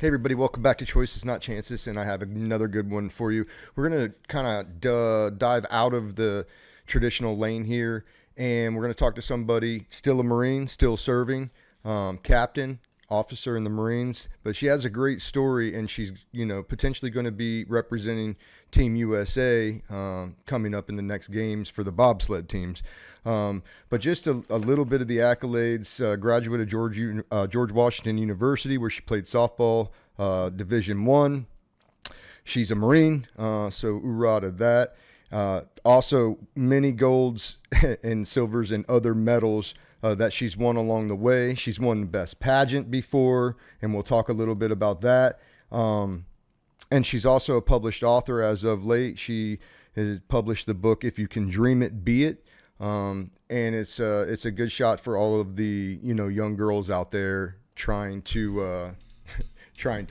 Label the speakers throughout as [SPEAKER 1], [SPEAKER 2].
[SPEAKER 1] Hey everybody, welcome back to Choices Not Chances, and I have another good one for you. We're going to kind of dive out of the traditional lane here, and we're going to talk to somebody still a Marine, still serving, captain, officer in the Marines, but she has a great story, and she's potentially going to be representing Team USA coming up in the next games for the bobsled teams. But just a little bit of the accolades. Graduate of George Washington University, where she played softball, Division I. She's a Marine, so hoorah to that. Also, many golds and silvers and other medals that she's won along the way. She's won the best pageant before, and we'll talk a little bit about that. And she's also a published author as of late. She has published the book "If You Can Dream It, Be It," and it's a good shot for all of the young girls out there trying to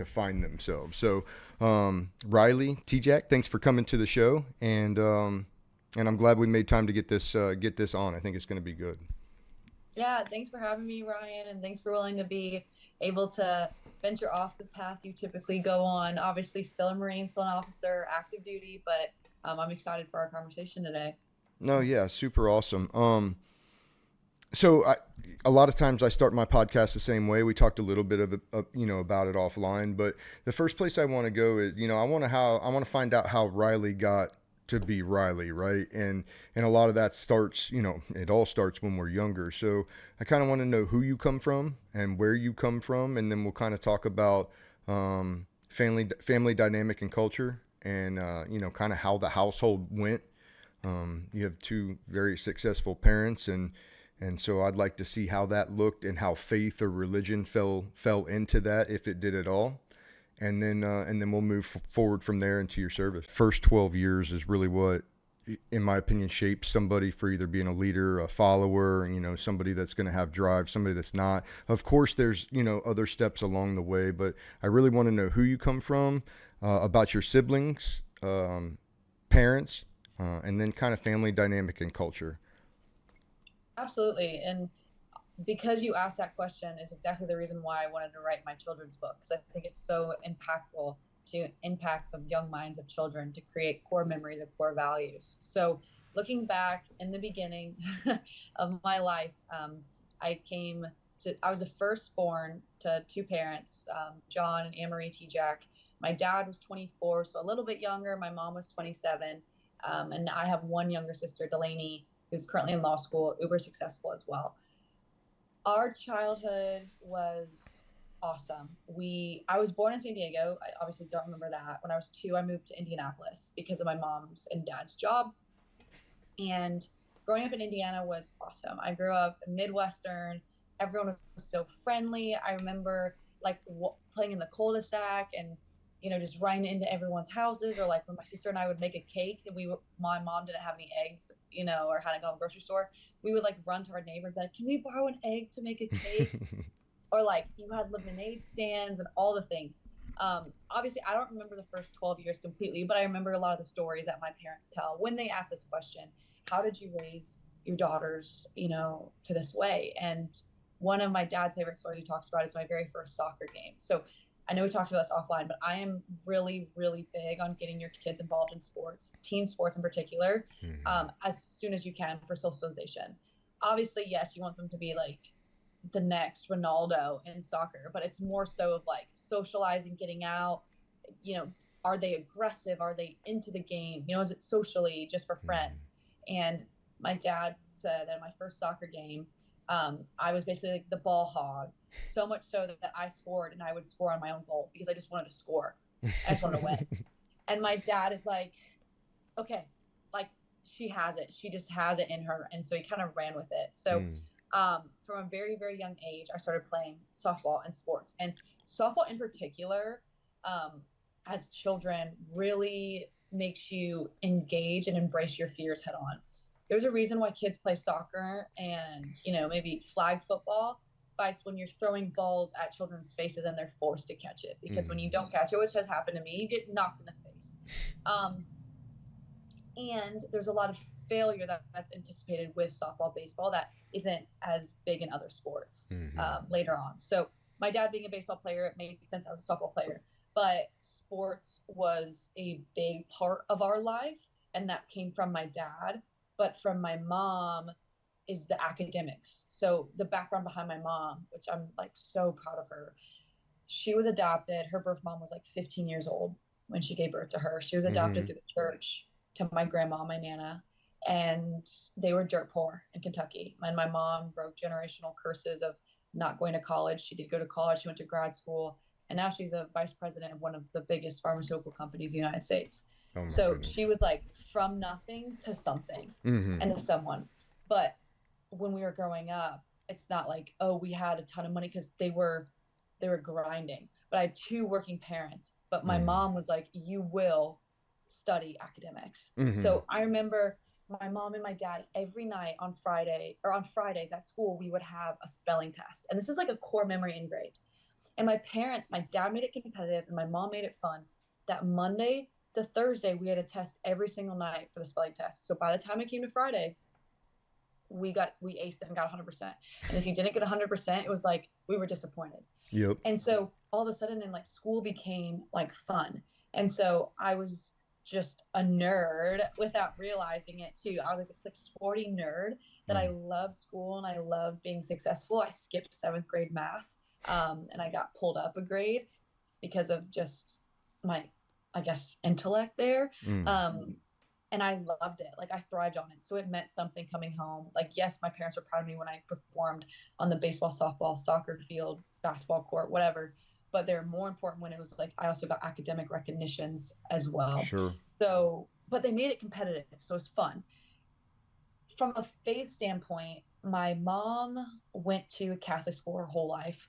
[SPEAKER 1] find themselves. So, Riley, Tejcek, thanks for coming to the show, and I'm glad we made time to get this on. I think it's going to be good.
[SPEAKER 2] Yeah, thanks for having me, Ryan, and thanks for willing to be able to venture off the path you typically go on. Obviously, still a Marine, still an officer, active duty, but I'm excited for our conversation today.
[SPEAKER 1] No, yeah, super awesome. So a lot of times I start my podcast the same way. We talked a little bit about it offline, but the first place I want to go is, I want to find out how Riley got to be Riley, right? And a lot of that starts, it all starts when we're younger. So I kind of want to know who you come from and where you come from, and then we'll kind of talk about family dynamic and culture, and kind of how the household went. You have two very successful parents, and so I'd like to see how that looked and how faith or religion fell into that, if it did at all. And then we'll move forward from there into your service. First 12 years is really what, in my opinion, shapes somebody for either being a leader, a follower, somebody that's going to have drive, somebody that's not. Of course, there's, other steps along the way, but I really want to know who you come from, about your siblings, parents, and then kind of family dynamic and culture.
[SPEAKER 2] Absolutely. And because you asked that question is exactly the reason why I wanted to write my children's book, because I think it's so impactful to impact the young minds of children to create core memories of core values. So looking back in the beginning of my life, I was the firstborn to two parents, John and Anne-Marie Tejcek. My dad was 24, so a little bit younger. My mom was 27. And I have one younger sister, Delaney, who's currently in law school, uber successful as well. Our childhood was awesome. I was born in San Diego. I obviously don't remember that. When I was 2, I moved to Indianapolis because of my mom's and dad's job. And growing up in Indiana was awesome. I grew up Midwestern. Everyone was so friendly. I remember playing in the cul-de-sac and just running into everyone's houses, or like when my sister and I would make a cake and my mom didn't have any eggs, or hadn't gone to the grocery store, we would run to our neighbor and be like, can we borrow an egg to make a cake? Or you had lemonade stands and all the things. Obviously I don't remember the first 12 years completely, but I remember a lot of the stories that my parents tell when they ask this question: how did you raise your daughters, to this way? And one of my dad's favorite stories he talks about is my very first soccer game. So I know we talked about this offline, but I am really, really big on getting your kids involved in sports, team sports in particular, as soon as you can, for socialization. Obviously, yes, you want them to be the next Ronaldo in soccer, but it's more so of socializing, getting out. Are they aggressive? Are they into the game? Is it socially just for friends? And my dad said at my first soccer game, I was basically the ball hog, so much so that I scored, and I would score on my own goal because I just wanted to score. I just wanted to win. And my dad is like, okay, she has it. She just has it in her. And so he kind of ran with it. So from a very, very young age, I started playing softball and sports. And softball in particular, as children, really makes you engage and embrace your fears head on. There's a reason why kids play soccer and, maybe flag football, by when you're throwing balls at children's faces and they're forced to catch it. Because when you don't catch it, which has happened to me, you get knocked in the face. And there's a lot of failure that's anticipated with softball, baseball, that isn't as big in other sports later on. So my dad being a baseball player, it made sense I was a softball player. But sports was a big part of our life, and that came from my dad. But from my mom is the academics. So the background behind my mom, which I'm like so proud of her. She was adopted. Her birth mom was like 15 years old when she gave birth to her. She was adopted
[SPEAKER 1] Mm-hmm.
[SPEAKER 2] through the church to my grandma, my nana, and they were dirt poor in Kentucky. And my mom broke generational curses of not going to college. She did go to college. She went to grad school, and now she's a vice president of one of the biggest pharmaceutical companies in the United States.
[SPEAKER 1] Oh my
[SPEAKER 2] So
[SPEAKER 1] goodness.
[SPEAKER 2] she was like from nothing to something
[SPEAKER 1] Mm-hmm.
[SPEAKER 2] and to someone. But when we were growing up, it's not like, oh, we had a ton of money because they were grinding. But I had two working parents. But my
[SPEAKER 1] Mm-hmm.
[SPEAKER 2] mom was like, you will study academics.
[SPEAKER 1] Mm-hmm.
[SPEAKER 2] So I remember my mom and my dad every night on Friday or on Fridays at school, we would have a spelling test. And this is like a core memory engraved. And my parents, my dad made it competitive and my mom made it fun. That Monday to Thursday, we had a test every single night for the spelling test. So by the time it came to Friday, we aced it and got 100%. And if you didn't get 100%, it was like we were disappointed.
[SPEAKER 1] Yep.
[SPEAKER 2] And so all of a sudden, in like school became like fun. And so I was just a nerd without realizing it too. I was like this like sporty nerd that I loved school and I loved being successful. I skipped seventh grade math, and I got pulled up a grade because of just my, I guess, intellect there.
[SPEAKER 1] Mm-hmm.
[SPEAKER 2] And I loved it. Like I thrived on it. So it meant something coming home. Like, yes, my parents were proud of me when I performed on the baseball, softball, soccer field, basketball court, whatever. But they're more important when it was like I also got academic recognitions as well.
[SPEAKER 1] Sure.
[SPEAKER 2] So, but they made it competitive. So it's fun. From a faith standpoint, my mom went to Catholic school her whole life.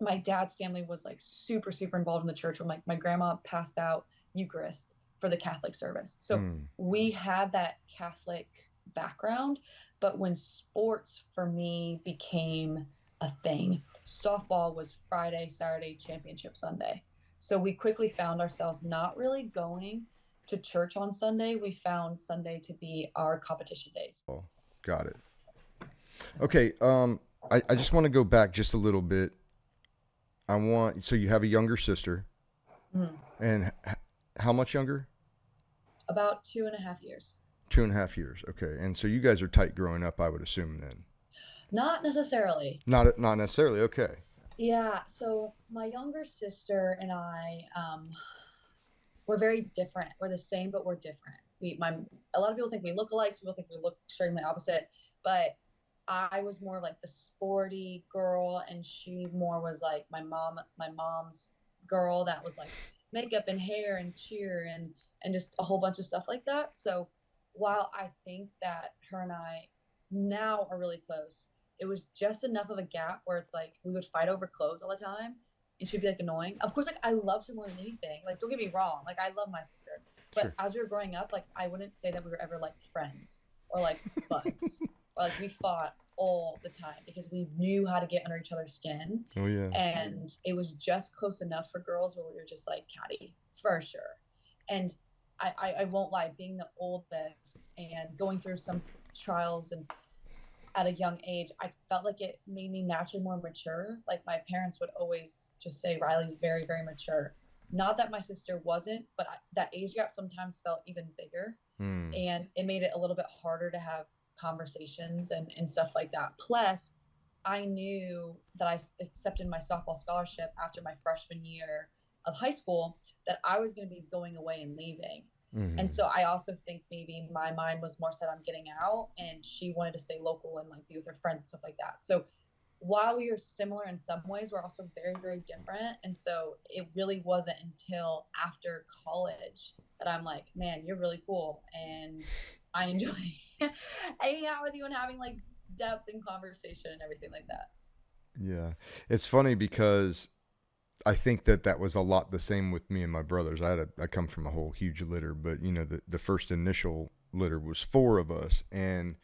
[SPEAKER 2] My dad's family was like super, super involved in the church when like my grandma passed out Eucharist for the Catholic service. So
[SPEAKER 1] Mm.
[SPEAKER 2] we had that Catholic background, but when sports for me became a thing, softball was Friday, Saturday, championship Sunday. So we quickly found ourselves not really going to church on Sunday. We found Sunday to be our competition days.
[SPEAKER 1] Oh, got it. Okay. I just want to go back just a little bit. So you have a younger sister,
[SPEAKER 2] Mhm.
[SPEAKER 1] and how much younger?
[SPEAKER 2] About 2.5 years.
[SPEAKER 1] 2.5 years. Okay. And so you guys are tight growing up, I would assume then.
[SPEAKER 2] Not necessarily.
[SPEAKER 1] Not necessarily. Okay.
[SPEAKER 2] Yeah, so my younger sister and I, we're very different. We're the same, but we're different. A lot of people think we look alike. Some people think we look extremely opposite. But I was more like the sporty girl, and she more was like my mom's girl that was like makeup and hair and cheer and just a whole bunch of stuff like that. So while I think that her and I now are really close, it was just enough of a gap where it's like we would fight over clothes all the time and she'd be like annoying. Of course, like I loved her more than anything. Like, don't get me wrong, like I love my sister. But
[SPEAKER 1] Sure.
[SPEAKER 2] as we were growing up, like I wouldn't say that we were ever like friends or like buds. Or like we fought all the time because we knew how to get under each other's skin.
[SPEAKER 1] Oh yeah.
[SPEAKER 2] And it was just close enough for girls where we were just like catty for sure. And I won't lie, being the oldest and going through some trials and at a young age, I felt like it made me naturally more mature. Like my parents would always just say, Riley's very, very mature. Not that my sister wasn't, but that age gap sometimes felt even bigger.
[SPEAKER 1] Mm.
[SPEAKER 2] And it made it a little bit harder to have conversations and stuff like that. Plus, I knew that I accepted my softball scholarship after my freshman year of high school, that I was going to be going away and leaving.
[SPEAKER 1] Mm-hmm.
[SPEAKER 2] And so I also think maybe my mind was more set on getting out, and she wanted to stay local and like be with her friends and stuff like that. So while we are similar in some ways, we're also very, very different. And so it really wasn't until after college that I'm like, man, you're really cool. And I enjoy hanging out with you and having like depth and conversation and everything like that.
[SPEAKER 1] Yeah. It's funny because I think that was a lot the same with me and my brothers. I come from a whole huge litter, but you know, the first initial litter was four of us. And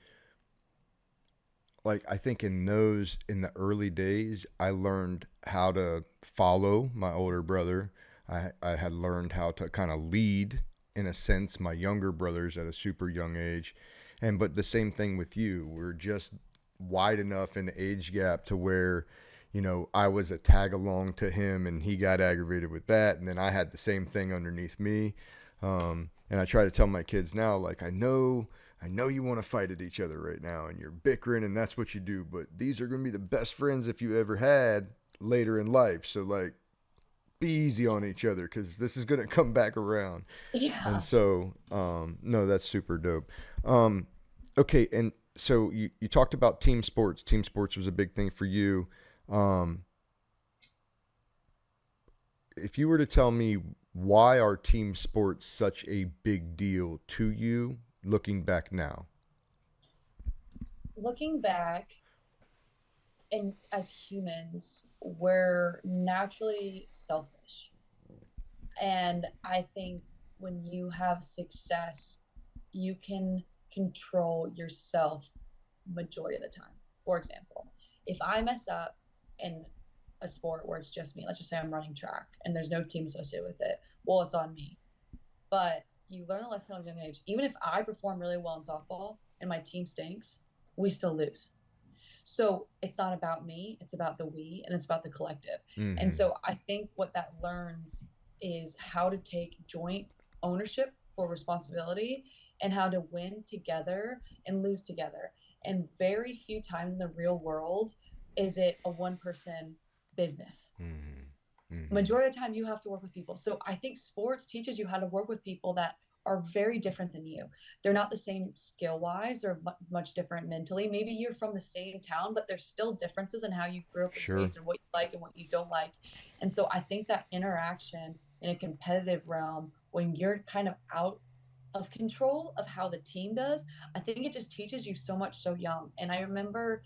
[SPEAKER 1] like, I think in the early days, I learned how to follow my older brother. I had learned how to kind of lead, in a sense, my younger brothers at a super young age. But the same thing with you. We're just wide enough in age gap to where I was a tag along to him and he got aggravated with that. And then I had the same thing underneath me. And I try to tell my kids now, like, I know you want to fight at each other right now and you're bickering and that's what you do, but these are going to be the best friends if you ever had later in life. So, like, be easy on each other because this is going to come back around. And
[SPEAKER 2] Yeah.
[SPEAKER 1] so, no, that's super dope. Okay. And so you talked about team sports. Team sports was a big thing for you. Um, if you were to tell me why are team sports such a big deal to you looking back now?
[SPEAKER 2] Looking back, and as humans, we're naturally selfish. And I think when you have success, you can control yourself majority of the time. For example, if I mess up in a sport where it's just me, let's just say I'm running track and there's no team associated with it, well, it's on me. But you learn a lesson at a young age. Even if I perform really well in softball and my team stinks, we still lose. So it's not about me, it's about the we and it's about the collective. And
[SPEAKER 1] Mm-hmm.
[SPEAKER 2] so I think what that learns is how to take joint ownership for responsibility and how to win together and lose together. And very few times in the real world is it a one person business.
[SPEAKER 1] Mm-hmm. Mm-hmm.
[SPEAKER 2] Majority of the time you have to work with people. So I think sports teaches you how to work with people that are very different than you. They're not the same skill wise or much different mentally. Maybe you're from the same town, but there's still differences in how you grew up and
[SPEAKER 1] Sure.
[SPEAKER 2] raised and what you like and what you don't like. And so I think that interaction in a competitive realm, when you're kind of out of control of how the team does, I think it just teaches you so much so young. And I remember,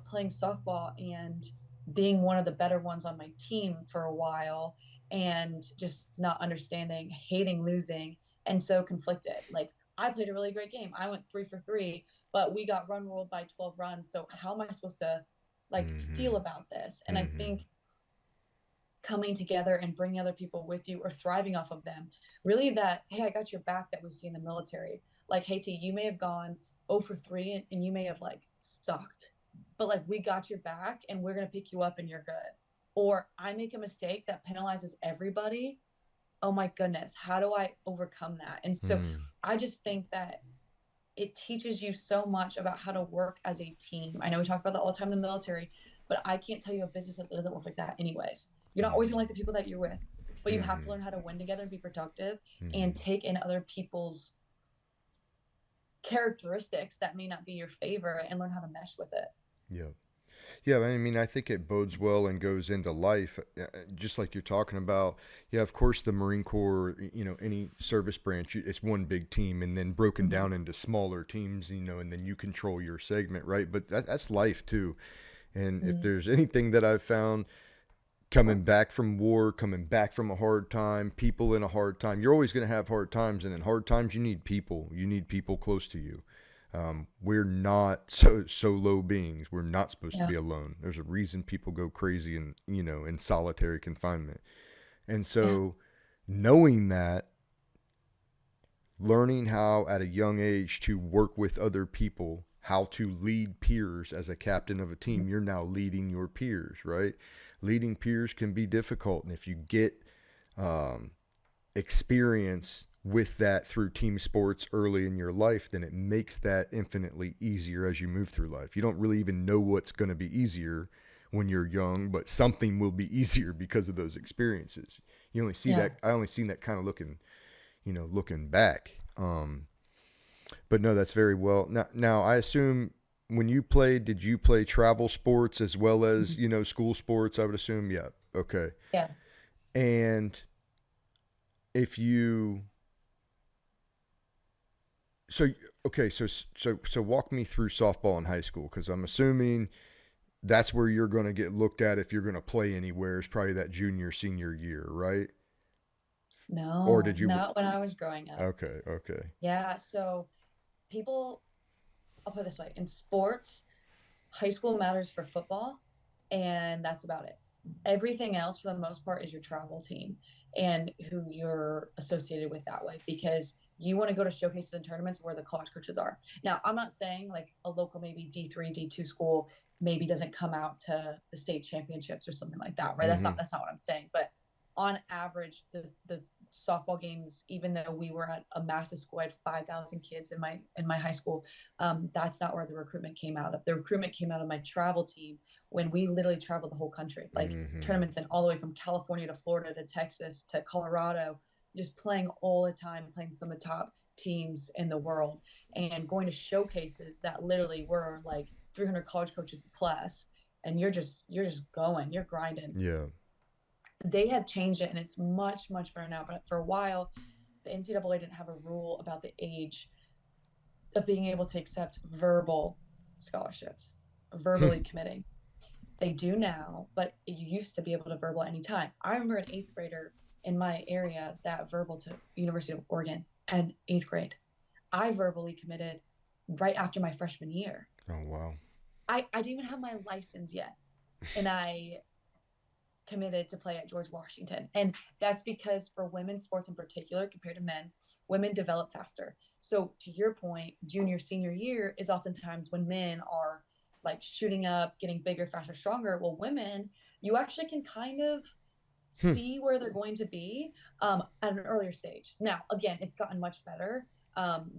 [SPEAKER 2] playing softball and being one of the better ones on my team for a while and just not understanding, hating losing, and so conflicted. Like, I played a really great game. I went 3 for 3, but we got run ruled by 12 runs. So how am I supposed to like
[SPEAKER 1] Mm-hmm.
[SPEAKER 2] feel about this? And I
[SPEAKER 1] Mm-hmm.
[SPEAKER 2] think coming together and bringing other people with you or thriving off of them, really, that hey, I got your back, that we see in the military. Like, hey T, you may have gone 0 for 3 and you may have like sucked, but like we got your back and we're going to pick you up and you're good. Or I make a mistake that penalizes everybody. Oh my goodness, how do I overcome that? And so
[SPEAKER 1] Mm.
[SPEAKER 2] I just think that it teaches you so much about how to work as a team. I know we talk about that all the time in the military, but I can't tell you a business that doesn't work like that anyways. You're not always gonna like the people that you're with, but you have to
[SPEAKER 1] Mm-hmm.
[SPEAKER 2] learn how to win together and be productive
[SPEAKER 1] Mm-hmm.
[SPEAKER 2] and take in other people's characteristics that may not be your favorite and learn how to mesh with it.
[SPEAKER 1] Yeah. Yeah, I mean, I think it bodes well and goes into life, just like you're talking about. Yeah, of course, the Marine Corps, any service branch, it's one big team and then broken
[SPEAKER 2] Mm-hmm.
[SPEAKER 1] down into smaller teams, and then you control your segment, right? But that's life too. And if
[SPEAKER 2] Mm-hmm.
[SPEAKER 1] there's anything that I've found coming back from war, coming back from a hard time, people in a hard time, you're always going to have hard times. And in hard times, you need people. You need people close to you. We're not solo beings. We're not supposed to
[SPEAKER 2] Yeah.
[SPEAKER 1] be alone. There's a reason people go crazy and in solitary confinement. And
[SPEAKER 2] Yeah.
[SPEAKER 1] so, knowing that, learning how at a young age to work with other people, how to lead peers as a captain of a team, you're now leading your peers, right? Leading peers can be difficult, and if you get um, experience with that through team sports early in your life, then it makes that infinitely easier as you move through life. You don't really even know what's going to be easier when you're young, but something will be easier because of those experiences. You only see
[SPEAKER 2] Yeah.
[SPEAKER 1] that. I only seen that kind of looking back. But no, that's very well. Now I assume when you played, did you play travel sports as well as
[SPEAKER 2] Mm-hmm.
[SPEAKER 1] school sports? I would assume, yeah. Okay.
[SPEAKER 2] Yeah.
[SPEAKER 1] And if you so okay, so walk me through softball in high school because I'm assuming that's where you're going to get looked at if you're going to play anywhere. Is probably that junior senior year, right? Or
[SPEAKER 2] No,
[SPEAKER 1] did you?
[SPEAKER 2] not when I was growing up.
[SPEAKER 1] Okay, okay.
[SPEAKER 2] Yeah. So people, I'll put it this way, in sports, high school matters for football, and that's about it. Everything else, for the most part, is your travel team and who you're associated with that way because you want to go to showcases and tournaments where the college coaches are. Now, I'm not saying like a local, maybe D3, D2 school maybe doesn't come out to the state championships or something like that, right?
[SPEAKER 1] Mm-hmm.
[SPEAKER 2] That's not what I'm saying. But on average, the softball games, even though we were at a massive school, I had 5,000 kids in my high school. That's not where the recruitment came out of. The recruitment came out of my travel team when we literally traveled the whole country, like
[SPEAKER 1] Mm-hmm.
[SPEAKER 2] tournaments and all the way from California to Florida to Texas to Colorado, just playing all the time, playing some of the top teams in the world and going to showcases that literally were like 300 college coaches plus, and you're just going, you're grinding.
[SPEAKER 1] Yeah.
[SPEAKER 2] They have changed it and it's much better now, but for a while the NCAA didn't have a rule about the age of being able to accept verbal scholarships, verbally committing. They do now, but you used to be able to verbal anytime. I remember an eighth grader in my area that verbal to University of Oregon and eighth grade. I verbally committed right after my freshman year.
[SPEAKER 1] Oh wow.
[SPEAKER 2] I didn't even have my license yet. And I committed to play at George Washington. And that's because for women's sports in particular, compared to men, women develop faster. So to your point, junior, senior year is oftentimes when men are like shooting up, getting bigger, faster, stronger. Well, women, you actually can kind of
[SPEAKER 1] Hmm.
[SPEAKER 2] see where they're going to be at an earlier stage. Now, again, it's gotten much better.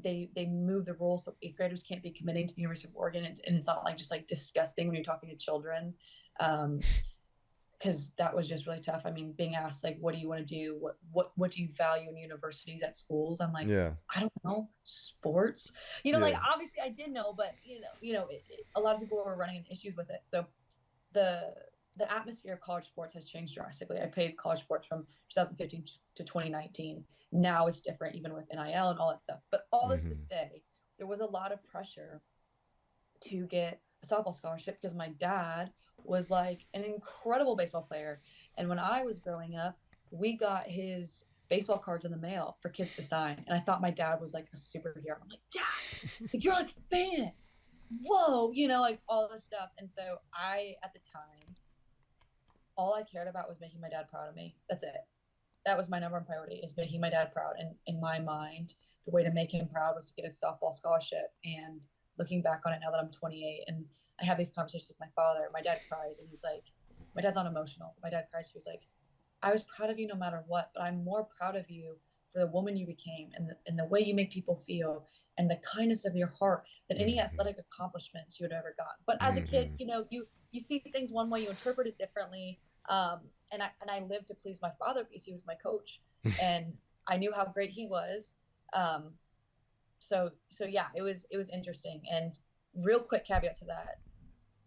[SPEAKER 2] They moved the rules so eighth graders can't be committing to the University of Oregon, and it's not like just like disgusting when you're talking to children. Um, because that was just really tough. I mean, being asked like, "What do you want to do? What do you value in universities at schools?" I'm like,
[SPEAKER 1] Yeah.
[SPEAKER 2] I don't know, sports. Like
[SPEAKER 1] Yeah.
[SPEAKER 2] obviously I did know, but a lot of people were running into issues with it. So the the atmosphere of college sports has changed drastically. I played college sports from 2015 to 2019. Now it's different, even with NIL and all that stuff. But all this to
[SPEAKER 1] Mm-hmm.
[SPEAKER 2] say, there was a lot of pressure to get a softball scholarship because my dad was like an incredible baseball player. And when I was growing up, we got his baseball cards in the mail for kids to sign. And I thought my dad was like a superhero. I'm like, Dad, like, you're like famous. Whoa, like all this stuff. And so at the time, all I cared about was making my dad proud of me. That's it. That was my number one priority, is making my dad proud. And in my mind, the way to make him proud was to get a softball scholarship. And looking back on it now that I'm 28 and I have these conversations with my father, my dad cries and he's like, my dad's not emotional. My dad cries. He was like, I was proud of you no matter what, but I'm more proud of you for the woman you became and the way you make people feel and the kindness of your heart than any
[SPEAKER 1] Mm-hmm.
[SPEAKER 2] athletic accomplishments you would have ever got. But as a kid,
[SPEAKER 1] Mm-hmm.
[SPEAKER 2] you see things one way, you interpret it differently. And I lived to please my father because he was my coach, and I knew how great he was. Um, so yeah, it was interesting. And real quick caveat to that: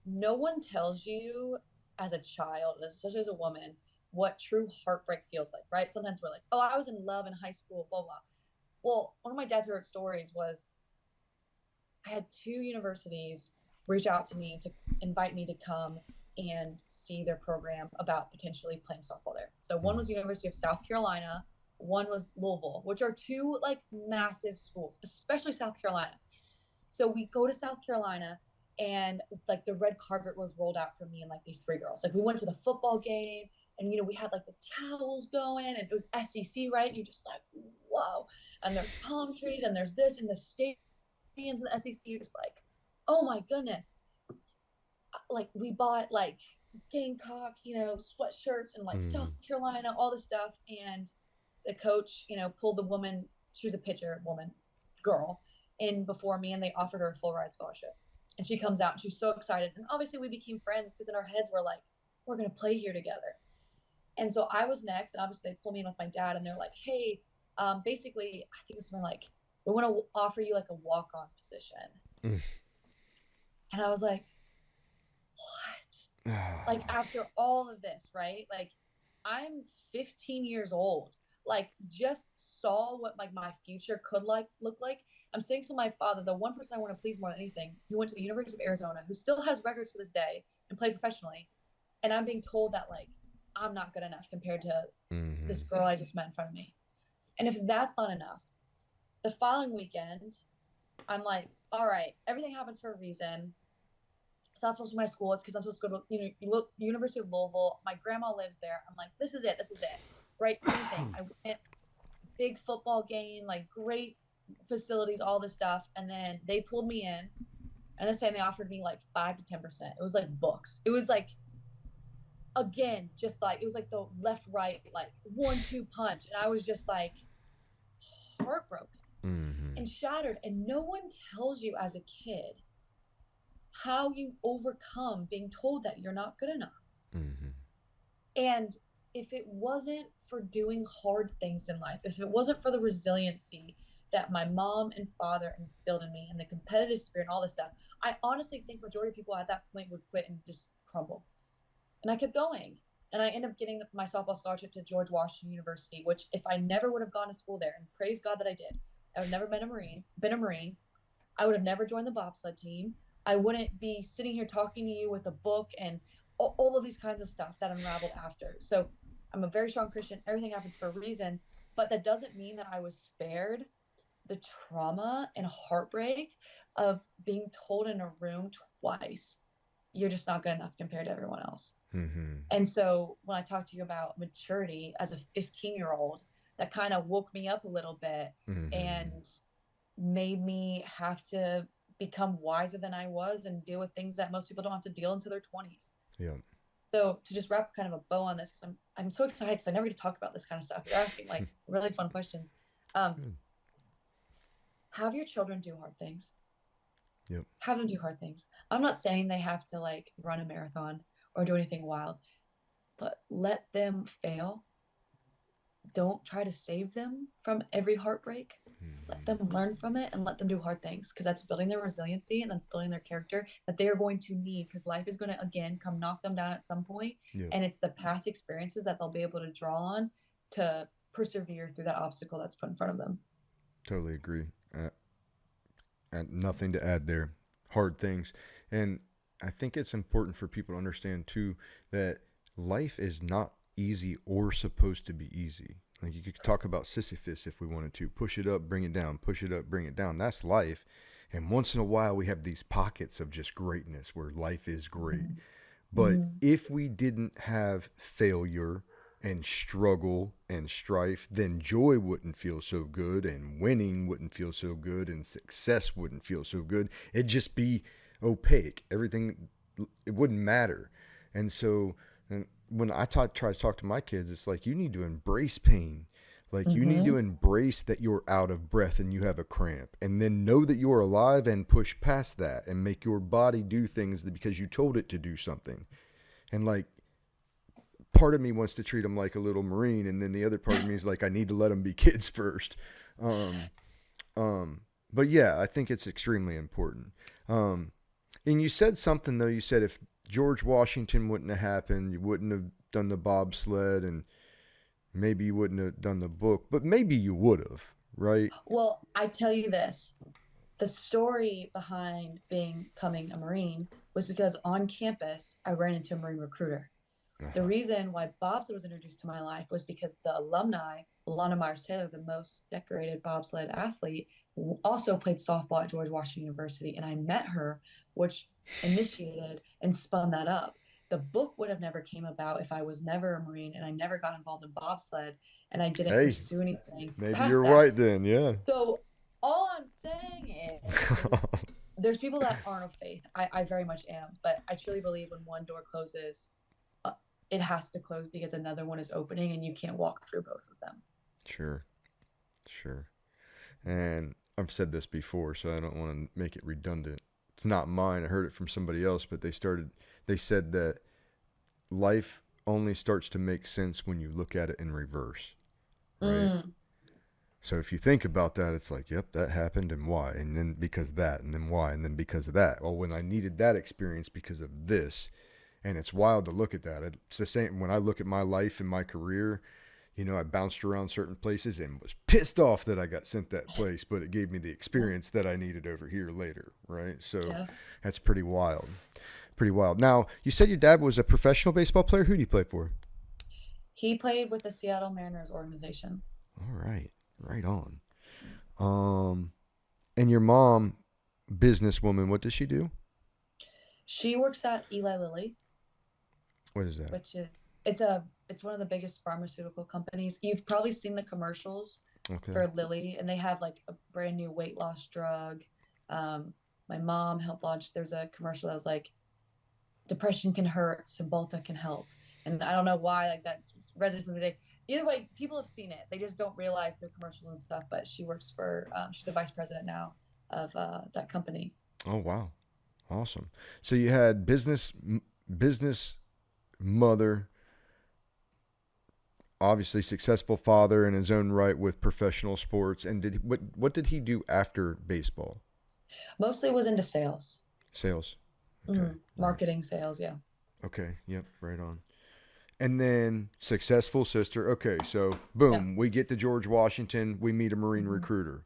[SPEAKER 2] no one tells you as a child, especially as a woman, what true heartbreak feels like, right? Sometimes we're like, oh, I was in love in high school, blah blah. Well, one of my dad's favorite stories was I had two universities reach out to me to invite me to come and see their program about potentially playing softball there. So one was the University of South Carolina, one was Louisville, which are two like massive schools, especially South Carolina. So we go to South Carolina and like the red carpet was rolled out for me and like these three girls. Like we went to the football game and we had like the towels going and it was SEC, right? And you're just like, whoa. And there's palm trees and there's this in the stadiums in the SEC. You're just like, oh my goodness. Like we bought like Gamecock, sweatshirts and like
[SPEAKER 1] Mm-hmm.
[SPEAKER 2] South Carolina, all this stuff. And the coach, pulled the woman, she was a pitcher woman, girl, in before me and they offered her a full ride scholarship. And she comes out and she's so excited. And obviously we became friends because in our heads we're like, we're gonna play here together. And so I was next, and obviously they pull me in with my dad and they're like, hey, basically, I think it was something like, we want to offer you like a walk-on position. And I was like, what? Like after all of this, right? Like I'm 15 years old. Like just saw what like my future could like look like. I'm saying to my father, the one person I want to please more than anything, who went to the University of Arizona, who still has records to this day and played professionally, and I'm being told that like I'm not good enough compared to
[SPEAKER 1] Mm-hmm.
[SPEAKER 2] this girl I just met in front of me. And if that's not enough, the following weekend, I'm like, all right, everything happens for a reason. It's not supposed to be my school. It's because I'm supposed to go to the University of Louisville. My grandma lives there. I'm like, this is it. This is it. Right? Same thing. I went big football game, like great facilities, all this stuff, and then they pulled me in. And this time they offered me like 5 to 10%. It was like books. It was like, again, just like, it was like the left, right, like 1-2 punch. And I was just like heartbroken
[SPEAKER 1] Mm-hmm.
[SPEAKER 2] and shattered. And no one tells you as a kid how you overcome being told that you're not good enough.
[SPEAKER 1] Mm-hmm.
[SPEAKER 2] And if it wasn't for doing hard things in life, if it wasn't for the resiliency that my mom and father instilled in me and the competitive spirit and all this stuff, I honestly think majority of people at that point would quit and just crumble. And I kept going. And I ended up getting my softball scholarship to George Washington University, which if I never would have gone to school there, and praise God that I did, I would have never been a Marine. I would have never joined the bobsled team. I wouldn't be sitting here talking to you with a book and all of these kinds of stuff that unraveled after. So I'm a very strong Christian. Everything happens for a reason, but that doesn't mean that I was spared the trauma and heartbreak of being told in a room twice, you're just not good enough compared to everyone else.
[SPEAKER 1] Mm-hmm.
[SPEAKER 2] And so when I talk to you about maturity as a 15-year-old, that kind of woke me up a little bit
[SPEAKER 1] Mm-hmm.
[SPEAKER 2] and made me have to become wiser than I was and deal with things that most people don't have to deal into their 20s.
[SPEAKER 1] Yeah.
[SPEAKER 2] So to just wrap kind of a bow on this, because I'm so excited because I never get to talk about this kind of stuff. You're asking like really fun questions. Um,
[SPEAKER 1] Good.
[SPEAKER 2] have your children do hard things.
[SPEAKER 1] Yep.
[SPEAKER 2] Have them do hard things. I'm not saying they have to like run a marathon or do anything wild, but let them fail. Don't try to save them from every heartbreak. Let them
[SPEAKER 1] Mm-hmm.
[SPEAKER 2] learn from it and let them do hard things because that's building their resiliency and that's building their character that they are going to need because life is going to again come knock them down at some point,
[SPEAKER 1] Yep.
[SPEAKER 2] and it's the past experiences that they'll be able to draw on to persevere through that obstacle that's put in front of them.
[SPEAKER 1] Totally agree. And nothing to add there. Hard things. And I think it's important for people to understand too that life is not easy or supposed to be easy. Like you could talk about Sisyphus if we wanted to. Push it up, bring it down, push it up, bring it down. That's life. And once in a while we have these pockets of just greatness where life is great. But
[SPEAKER 2] Mm-hmm.
[SPEAKER 1] if we didn't have failure and struggle and strife, then joy wouldn't feel so good, and winning wouldn't feel so good, and success wouldn't feel so good. It'd just be opaque. Everything, it wouldn't matter. And so, and when I try to talk to my kids, it's like you need to embrace pain. Like you need
[SPEAKER 2] Mm-hmm.
[SPEAKER 1] to embrace that you're out of breath and you have a cramp, and then know that you're alive and push past that and make your body do things because you told it to do something. And like part of me wants to treat them like a little Marine, and then the other part of me is like I need to let them be kids first. Um, but yeah, I think it's extremely important. Um, and you said something though. You said if George Washington wouldn't have happened, you wouldn't have done the bobsled, and maybe you wouldn't have done the book, but maybe you would have, right?
[SPEAKER 2] Well, I tell you this, the story behind becoming a Marine was because on campus, I ran into a Marine recruiter. The
[SPEAKER 1] Uh-huh.
[SPEAKER 2] reason why bobsled was introduced to my life was because the alumni, Lana Myers Taylor, the most decorated bobsled athlete, also played softball at George Washington University. And I met her, which initiated and spun that up. The book would have never came about if I was never a Marine and I never got involved in bobsled and I didn't
[SPEAKER 1] Hey,
[SPEAKER 2] pursue anything
[SPEAKER 1] maybe
[SPEAKER 2] past
[SPEAKER 1] you're
[SPEAKER 2] that.
[SPEAKER 1] right then. Yeah.
[SPEAKER 2] So all I'm saying is there's people that aren't of faith. I very much am, but I truly believe when one door closes, uh, it has to close because another one is opening and you can't walk through both of them.
[SPEAKER 1] Sure. Sure. And I've said this before, so I don't want to make it redundant. It's not mine. I heard it from somebody else, but they said that life only starts to make sense when you look at it in reverse, right?
[SPEAKER 2] Mm,
[SPEAKER 1] So if you think about that, it's like, yep, that happened and why? And then because of that, and then why? And then because of that. Well, when I needed that experience because of this. And it's wild to look at that. It's the same when I look at my life and my career. I bounced around certain places and was pissed off that I got sent that place, but it gave me the experience that I needed over here later, right? So
[SPEAKER 2] yeah.
[SPEAKER 1] that's pretty wild. Pretty wild. Now, you said your dad was a professional baseball player. Who did he play for?
[SPEAKER 2] He played with the Seattle Mariners organization.
[SPEAKER 1] All right. Right on. Um, and your mom, businesswoman, what does she do?
[SPEAKER 2] She works at Eli Lilly,
[SPEAKER 1] What is that?
[SPEAKER 2] which is it's one of the biggest pharmaceutical companies. You've probably seen the commercials
[SPEAKER 1] Okay.
[SPEAKER 2] for Lilly, and they have like a brand new weight loss drug. Um, My mom helped launch. There's a commercial that was like, "Depression can hurt, Cymbalta can help." And I don't know why, like that resonates with me today. Either way, people have seen it. They just don't realize the commercials and stuff. But she works for, she's a vice president now of that company.
[SPEAKER 1] Oh wow, awesome. So you had business mother, obviously successful father in his own right with professional sports. And what did he do after baseball?
[SPEAKER 2] Mostly was into sales,
[SPEAKER 1] Sales. Okay. Right.
[SPEAKER 2] marketing, sales. Yeah.
[SPEAKER 1] Okay. Yep. Right on. And then successful sister. Okay. So
[SPEAKER 2] Yeah.
[SPEAKER 1] boom, we get to George Washington. We meet a Marine
[SPEAKER 2] Hmm.
[SPEAKER 1] recruiter.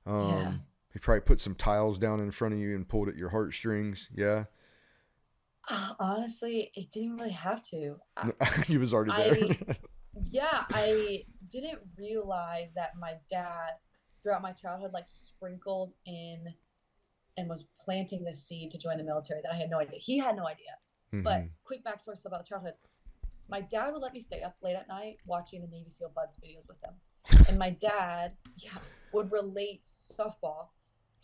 [SPEAKER 2] Yeah.
[SPEAKER 1] He probably put some tiles down in front of you and pulled at your heartstrings. Yeah.
[SPEAKER 2] Honestly, it didn't really have to.
[SPEAKER 1] He was already there.
[SPEAKER 2] I yeah, I didn't realize that my dad throughout my childhood like sprinkled in and was planting the seed to join the military that I had no idea. He had no idea. But
[SPEAKER 1] Hmm.
[SPEAKER 2] quick backstory stuff about childhood. My dad would let me stay up late at night watching the Navy SEAL Buds videos with him. And my dad, yeah, would relate softball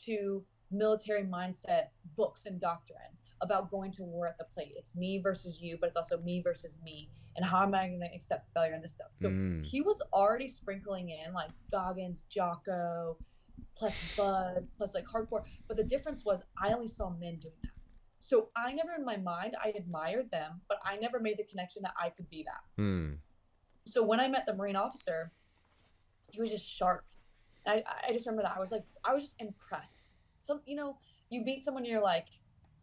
[SPEAKER 2] to military mindset books and doctrine about going to war at the plate. It's me versus you, but it's also me versus me. And how am I going to accept failure in this stuff? So
[SPEAKER 1] Mm.
[SPEAKER 2] he was already sprinkling in like Goggins, Jocko, plus Buds, plus like hardcore. But the difference was I only saw men doing that. So I never in my mind, I admired them, but I never made the connection that I could be that.
[SPEAKER 1] Mm.
[SPEAKER 2] So when I met the Marine officer, he was just sharp. And I just remember that. I was just impressed. So, you meet someone and you're like,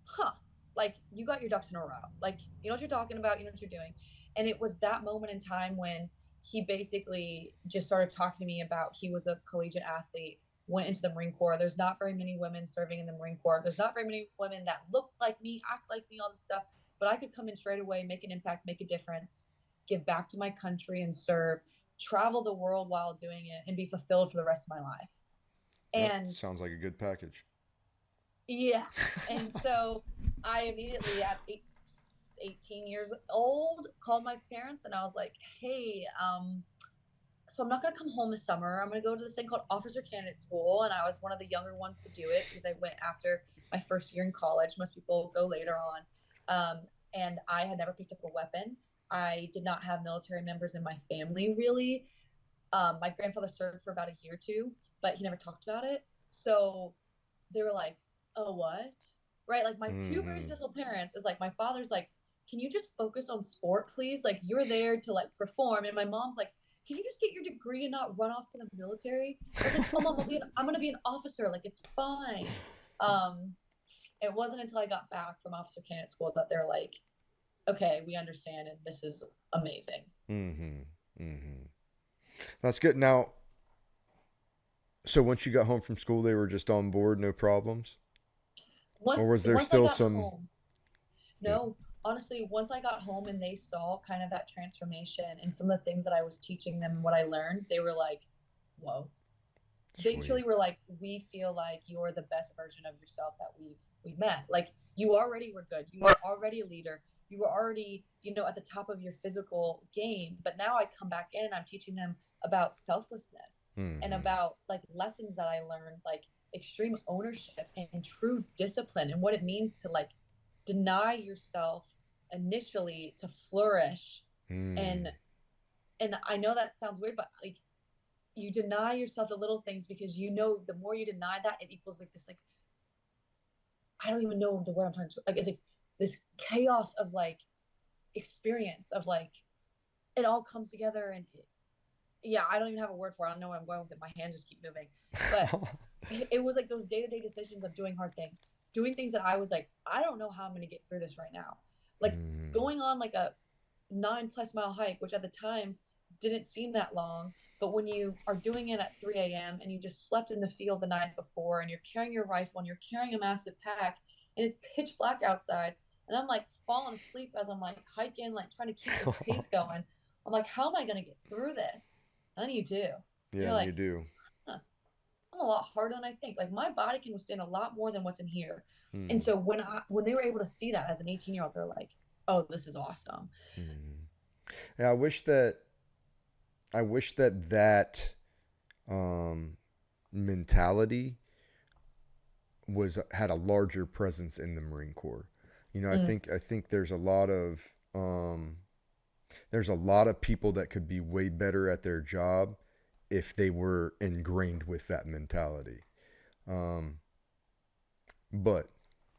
[SPEAKER 2] huh, like you got your ducks in a row. Like, you know what you're talking about, you know what you're doing. And it was that moment in time when he basically just started talking to me about he was a collegiate athlete, went into the Marine Corps. There's not very many women serving in the Marine Corps. There's not very many women that look like me, act like me, all this stuff. But I could come in straight away, make an impact, make a difference, give back to my country and serve, travel the world while doing it, and be fulfilled for the rest of my life.
[SPEAKER 1] Yep.
[SPEAKER 2] And
[SPEAKER 1] Sounds like a good package.
[SPEAKER 2] yeah. And so I immediately at 18 years old called my parents and I was like, hey, so I'm not going to come home this summer. I'm going to go to this thing called officer candidate school. And I was one of the younger ones to do it because I went after my first year in college. Most people go later on. And I had never picked up a weapon. I did not have military members in my family really. My grandfather served for about a year or two, but he never talked about it. So they were like, "Oh, what?" Right? Like my two very
[SPEAKER 1] Mm-hmm.
[SPEAKER 2] special parents is like my father's like, "Can you just focus on sport, please? Like you're there to like perform." And my mom's like, "Can you just get your degree and not run off to the military?" I was like, "Oh, mom, I'm gonna be an officer. Like it's fine." Um, it wasn't until I got back from officer candidate school that they're like, "Okay, we understand, and this is amazing."
[SPEAKER 1] Mm-hmm. Mm-hmm. That's good. Now, so once you got home from school, they were just on board, no problems, or was there
[SPEAKER 2] Once I
[SPEAKER 1] still
[SPEAKER 2] got
[SPEAKER 1] some?
[SPEAKER 2] home,
[SPEAKER 1] Yeah.
[SPEAKER 2] no, honestly, once I got home and they saw kind of that transformation and some of the things that I was teaching them, what I learned, they were like, whoa. They
[SPEAKER 1] Sweet.
[SPEAKER 2] truly were like, we feel like you're the best version of yourself that we've met. Like you already were good. You were already a leader. You were already, at the top of your physical game. But now I come back in and I'm teaching them about selflessness and
[SPEAKER 1] Mm-hmm.
[SPEAKER 2] about like lessons that I learned, like extreme ownership and true discipline and what it means to like deny yourself initially to flourish.
[SPEAKER 1] Mm.
[SPEAKER 2] And and I know that sounds weird, but like you deny yourself the little things because the more you deny that, it equals like this, like I don't even know the word I'm trying to like, it's like this chaos of like experience of like it all comes together. And yeah, I don't even have a word for it. I don't know where I'm going with it. My hands just keep moving. But it was like those day-to-day decisions of doing hard things, doing things that I was like, I don't know how I'm going to get through this right now. Like
[SPEAKER 1] Mm.
[SPEAKER 2] going on like a 9+ mile hike, which at the time didn't seem that long. But when you are doing it at 3 a.m. and you just slept in the field the night before and you're carrying your rifle and you're carrying a massive pack and it's pitch black outside and I'm like falling asleep as I'm like hiking, like trying to keep this pace going. I'm like, how am I going to get through this? And then you do. And
[SPEAKER 1] Yeah,
[SPEAKER 2] you're
[SPEAKER 1] you
[SPEAKER 2] like,
[SPEAKER 1] do.
[SPEAKER 2] huh, I'm a lot harder than I think. Like my body can withstand a lot more than what's in here. And
[SPEAKER 1] Mm.
[SPEAKER 2] so when they were able to see that as an 18-year-old, they're like, oh, this is awesome.
[SPEAKER 1] Mm. Yeah, I wish that um, mentality had a larger presence in the Marine Corps. You know,
[SPEAKER 2] Mm,
[SPEAKER 1] I think there's a lot of people that could be way better at their job if they were ingrained with that mentality. Um, but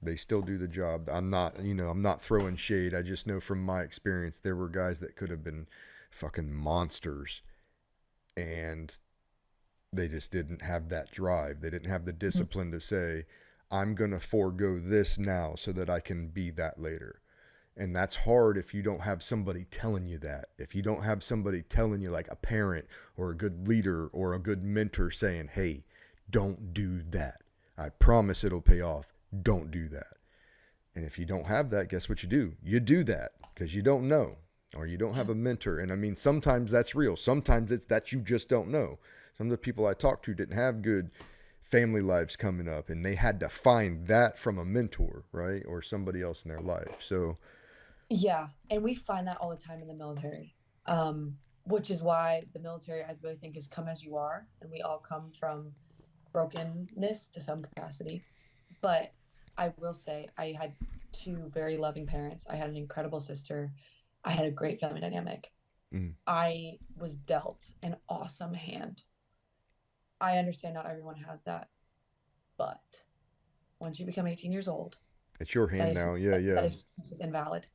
[SPEAKER 1] they still do the job. I'm not throwing shade. I just know from my experience there were guys that could have been fucking monsters, and they just didn't have that drive. They didn't have the
[SPEAKER 2] mm,
[SPEAKER 1] discipline to say, I'm going to forego this now so that I can be that later. And that's hard if you don't have somebody telling you that. If you don't have somebody telling you, like a parent or a good leader or a good mentor saying, hey, don't do that. I promise it'll pay off. Don't do that. And if you don't have that, guess what you do? You do that because you don't know or you don't have
[SPEAKER 2] yeah.
[SPEAKER 1] a mentor. And I mean, sometimes that's real. Sometimes it's that you just don't know. Some of the people I talked to didn't have good family lives coming up, and they had to find that from a mentor, right? Or somebody else in their life. So,
[SPEAKER 2] Yeah, and we find that all the time in the military, which is why the military, I really think, is come as you are, and we all come from brokenness to some capacity. But I will say, I had two very loving parents. I had an incredible sister. I had a great family dynamic.
[SPEAKER 1] mm,
[SPEAKER 2] I was dealt an awesome hand. I understand not everyone has that, but once you become 18 years old,
[SPEAKER 1] it's your
[SPEAKER 2] that
[SPEAKER 1] hand
[SPEAKER 2] is
[SPEAKER 1] now. Yeah,
[SPEAKER 2] that
[SPEAKER 1] yeah.
[SPEAKER 2] excuse is invalid.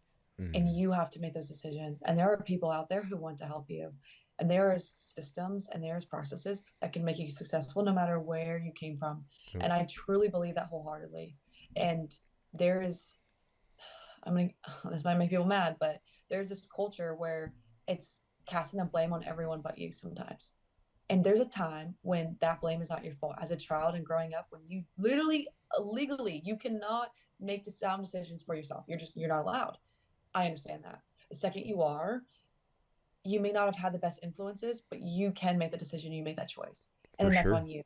[SPEAKER 2] And
[SPEAKER 1] Mm,
[SPEAKER 2] you have to make those decisions. And there are people out there who want to help you. And there's systems and there's processes that can make you successful no matter where you came from.
[SPEAKER 1] yep,
[SPEAKER 2] And I truly believe that wholeheartedly. And there is, I mean, this might make people mad, but there's this culture where it's casting the blame on everyone but you sometimes. And there's a time when that blame is not your fault. As a child and growing up, when you literally, legally, you cannot make sound decisions for yourself. You're not allowed. I understand that. The second you are, you may not have had the best influences, but you can make the decision, you make that choice. And
[SPEAKER 1] for
[SPEAKER 2] then that's
[SPEAKER 1] sure.
[SPEAKER 2] on you.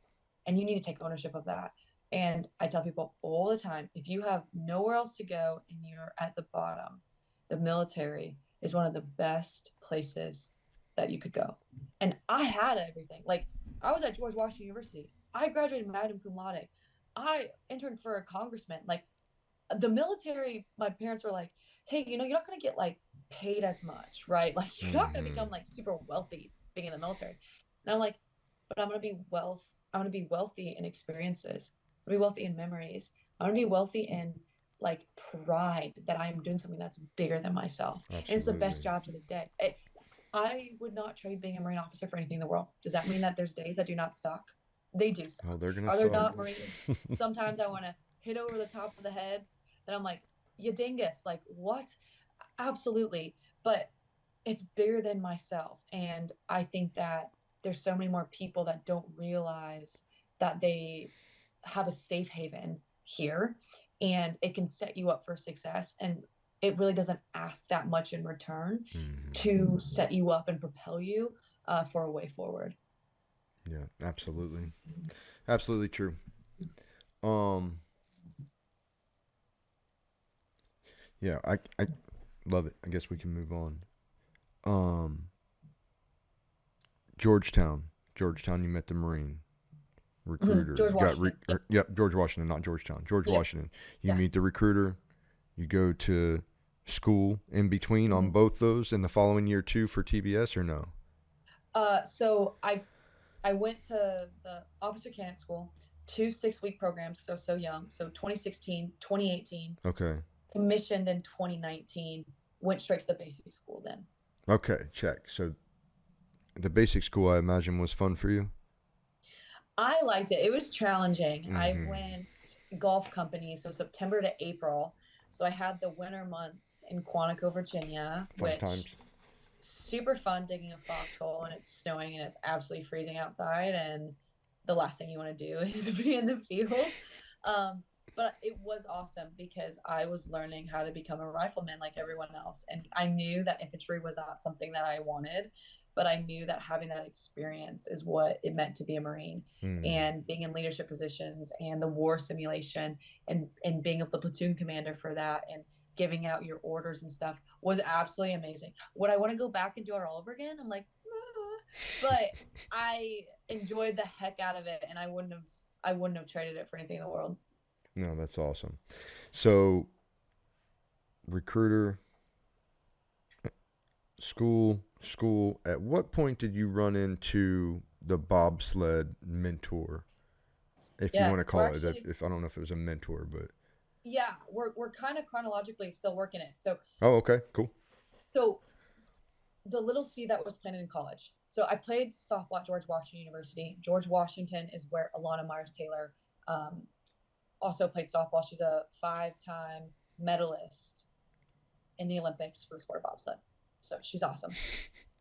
[SPEAKER 2] And you need to take ownership of that. And I tell people all the time, if you have nowhere else to go and you're at the bottom, the military is one of the best places that you could go. And I had everything. Like, I was at George Washington University. I graduated magna cum laude. I interned for a congressman. Like, the military, my parents were like, hey, you're not going to get like paid as much, right? Like, you're not going to
[SPEAKER 1] Mm-hmm.
[SPEAKER 2] become like super wealthy being in the military. And I'm like, but I'm going to be wealthy in experiences. I'm going to be wealthy in memories. I'm going to be wealthy in like pride that I am doing something that's bigger than myself. And it's the best
[SPEAKER 1] Absolutely.
[SPEAKER 2] job to this day. I would not trade being a Marine officer for anything in the world. Does that mean that there's days that do not suck? They do
[SPEAKER 1] Oh,
[SPEAKER 2] suck.
[SPEAKER 1] they're gonna
[SPEAKER 2] Are there
[SPEAKER 1] suck.
[SPEAKER 2] not Marines? Sometimes I want to hit over the top of the head. And I'm like, you dingus, like what? Absolutely. But it's bigger than myself. And I think that there's so many more people that don't realize that they have a safe haven here and it can set you up for success. And it really doesn't ask that much in return
[SPEAKER 1] Mm-hmm.
[SPEAKER 2] to set you up and propel you for a way forward.
[SPEAKER 1] Yeah, absolutely, absolutely true. Um, yeah, I love it. I guess we can move on. Um, Georgetown, Georgetown. You met the Marine recruiter.
[SPEAKER 2] George
[SPEAKER 1] You got
[SPEAKER 2] Washington. Yep.
[SPEAKER 1] yep, George Washington, not Georgetown. George
[SPEAKER 2] Yep.
[SPEAKER 1] Washington. You
[SPEAKER 2] Yeah.
[SPEAKER 1] meet the recruiter. You go to school in between on
[SPEAKER 2] Mhm.
[SPEAKER 1] both those in the following year too for TBS or no?
[SPEAKER 2] So I went to the officer candidate school, 2 6-week programs, so young. So 2016, 2018,
[SPEAKER 1] Okay.
[SPEAKER 2] commissioned in 2019, went straight to the basic school then.
[SPEAKER 1] Okay. Check. So the basic school, I imagine, was fun for you.
[SPEAKER 2] I liked it. It was challenging. I
[SPEAKER 1] Mm-hmm.
[SPEAKER 2] went golf company, so September to April. So I had the winter months in Quantico, Virginia,
[SPEAKER 1] Fun
[SPEAKER 2] which
[SPEAKER 1] times.
[SPEAKER 2] super fun digging a foxhole and it's snowing and it's absolutely freezing outside and the last thing you want to do is be in the field. um, but it was awesome because I was learning how to become a rifleman like everyone else, and I knew that infantry was not something that I wanted, but I knew that having that experience is what it meant to be a Marine.
[SPEAKER 1] Mm.
[SPEAKER 2] And being in leadership positions and the war simulation and being a platoon commander for that and giving out your orders and stuff was absolutely amazing. Would I want to go back and do it all over again? I'm like, but I enjoyed the heck out of it, and I wouldn't have traded it for anything in the world.
[SPEAKER 1] No, that's awesome. So, recruiter, school. At what point did you run into the bobsled mentor? If you
[SPEAKER 2] Yeah,
[SPEAKER 1] want to
[SPEAKER 2] we're
[SPEAKER 1] call it,
[SPEAKER 2] actually,
[SPEAKER 1] if I don't know if it was a mentor, but
[SPEAKER 2] yeah, we're kind of chronologically still working it.
[SPEAKER 1] oh, okay, cool.
[SPEAKER 2] So the little seed that was planted in college. So I played softball at George Washington University. George Washington is where Alana Myers Taylor um, also played softball. She's a 5-time medalist in the Olympics for sport bobsled. So she's awesome.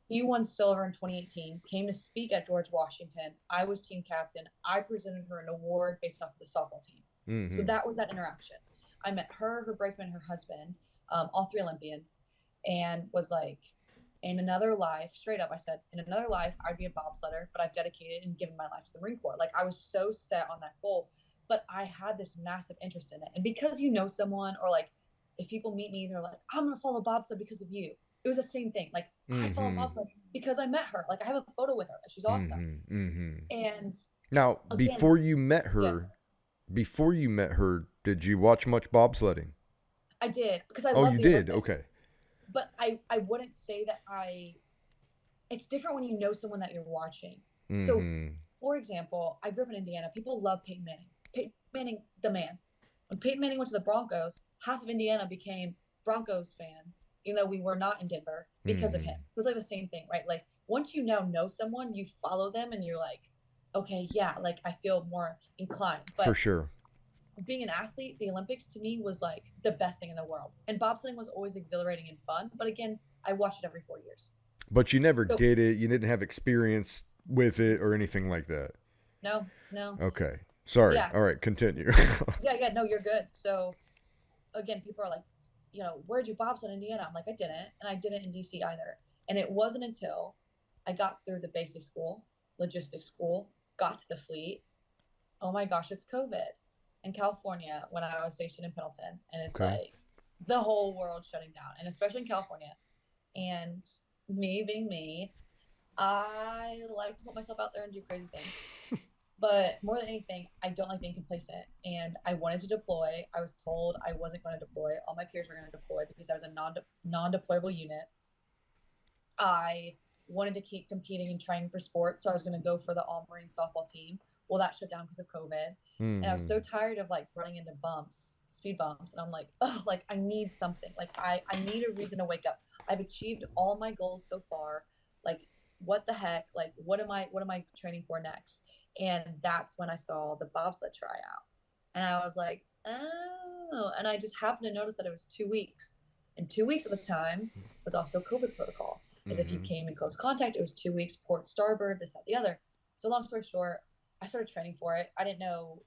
[SPEAKER 2] He won silver in 2018, came to speak at George Washington. I was team captain. I presented her an award based off of the softball team. So
[SPEAKER 1] Mm-hmm.
[SPEAKER 2] that was that interaction. I met her brakeman, her husband, all three Olympians, and was like, in another life, straight up, I said, in another life, I'd be a bobsledder, but I've dedicated and given my life to the Marine Corps. Like I was so set on that goal, but I had this massive interest in it. And because you know someone, or like if people meet me, they're like, I'm gonna follow bobsled because of you. It was the same thing. Like I follow
[SPEAKER 1] Mm-hmm.
[SPEAKER 2] bobsled because I met her. Like I have a photo with her. She's awesome.
[SPEAKER 1] Mm-hmm. Mm-hmm.
[SPEAKER 2] And
[SPEAKER 1] Now,
[SPEAKER 2] again, yeah,
[SPEAKER 1] before you met her, did you watch much bobsledding?
[SPEAKER 2] I did because I
[SPEAKER 1] Oh,
[SPEAKER 2] love
[SPEAKER 1] you
[SPEAKER 2] the
[SPEAKER 1] did.
[SPEAKER 2] Olympics.
[SPEAKER 1] Okay.
[SPEAKER 2] But I wouldn't say that I it's different when you know someone that you're watching. So,
[SPEAKER 1] Mm-hmm.
[SPEAKER 2] for example, I grew up in Indiana. People love Peyton Manning. Peyton Manning, the man. When Peyton Manning went to the Broncos, half of Indiana became Broncos fans, even though we were not in Denver because of him.
[SPEAKER 1] Mm-hmm.
[SPEAKER 2] It was like the same thing, right? Like once you now know someone, you follow them and you're like, okay, yeah, like I feel more inclined.
[SPEAKER 1] For
[SPEAKER 2] But
[SPEAKER 1] sure.
[SPEAKER 2] being an athlete, the Olympics to me was like the best thing in the world. And bobsledding was always exhilarating and fun. But again, I watched it every 4 years.
[SPEAKER 1] But you never
[SPEAKER 2] So
[SPEAKER 1] did it. You didn't have experience with it or anything like that.
[SPEAKER 2] no, no.
[SPEAKER 1] Okay. Sorry.
[SPEAKER 2] Yeah.
[SPEAKER 1] All right. Continue.
[SPEAKER 2] Yeah, yeah, no, you're good. So again, people are like, where'd you bobsled in Indiana? I'm like, I didn't, and I didn't in DC either. And it wasn't until I got through the basic school, logistics school, got to the fleet. Oh my gosh, it's COVID in California when I was stationed in Pendleton, and it's
[SPEAKER 1] Okay.
[SPEAKER 2] like the whole world shutting down, and especially in California. And me being me, I like to put myself out there and do crazy things. But more than anything, I don't like being complacent. And I wanted to deploy. I was told I wasn't going to deploy. All my peers were going to deploy because I was a non-deployable unit. I wanted to keep competing and training for sports, so I was going to go for the all Marine softball team. Well, that shut down because of COVID, and I was
[SPEAKER 1] Mm-hmm.
[SPEAKER 2] so tired of like running into bumps, speed bumps, and I'm like, oh, like I need something. Like I need a reason to wake up. I've achieved all my goals so far. Like what the heck? Like what am I training for next? And that's when I saw the bobsled tryout, and I was like, oh, and I just happened to notice that it was 2 weeks, and 2 weeks at the time was also COVID protocol, as if you
[SPEAKER 1] Mm-hmm.
[SPEAKER 2] came in close contact, it was 2 weeks, port starboard, this, that, the other. So long story short, I started training for it. I didn't know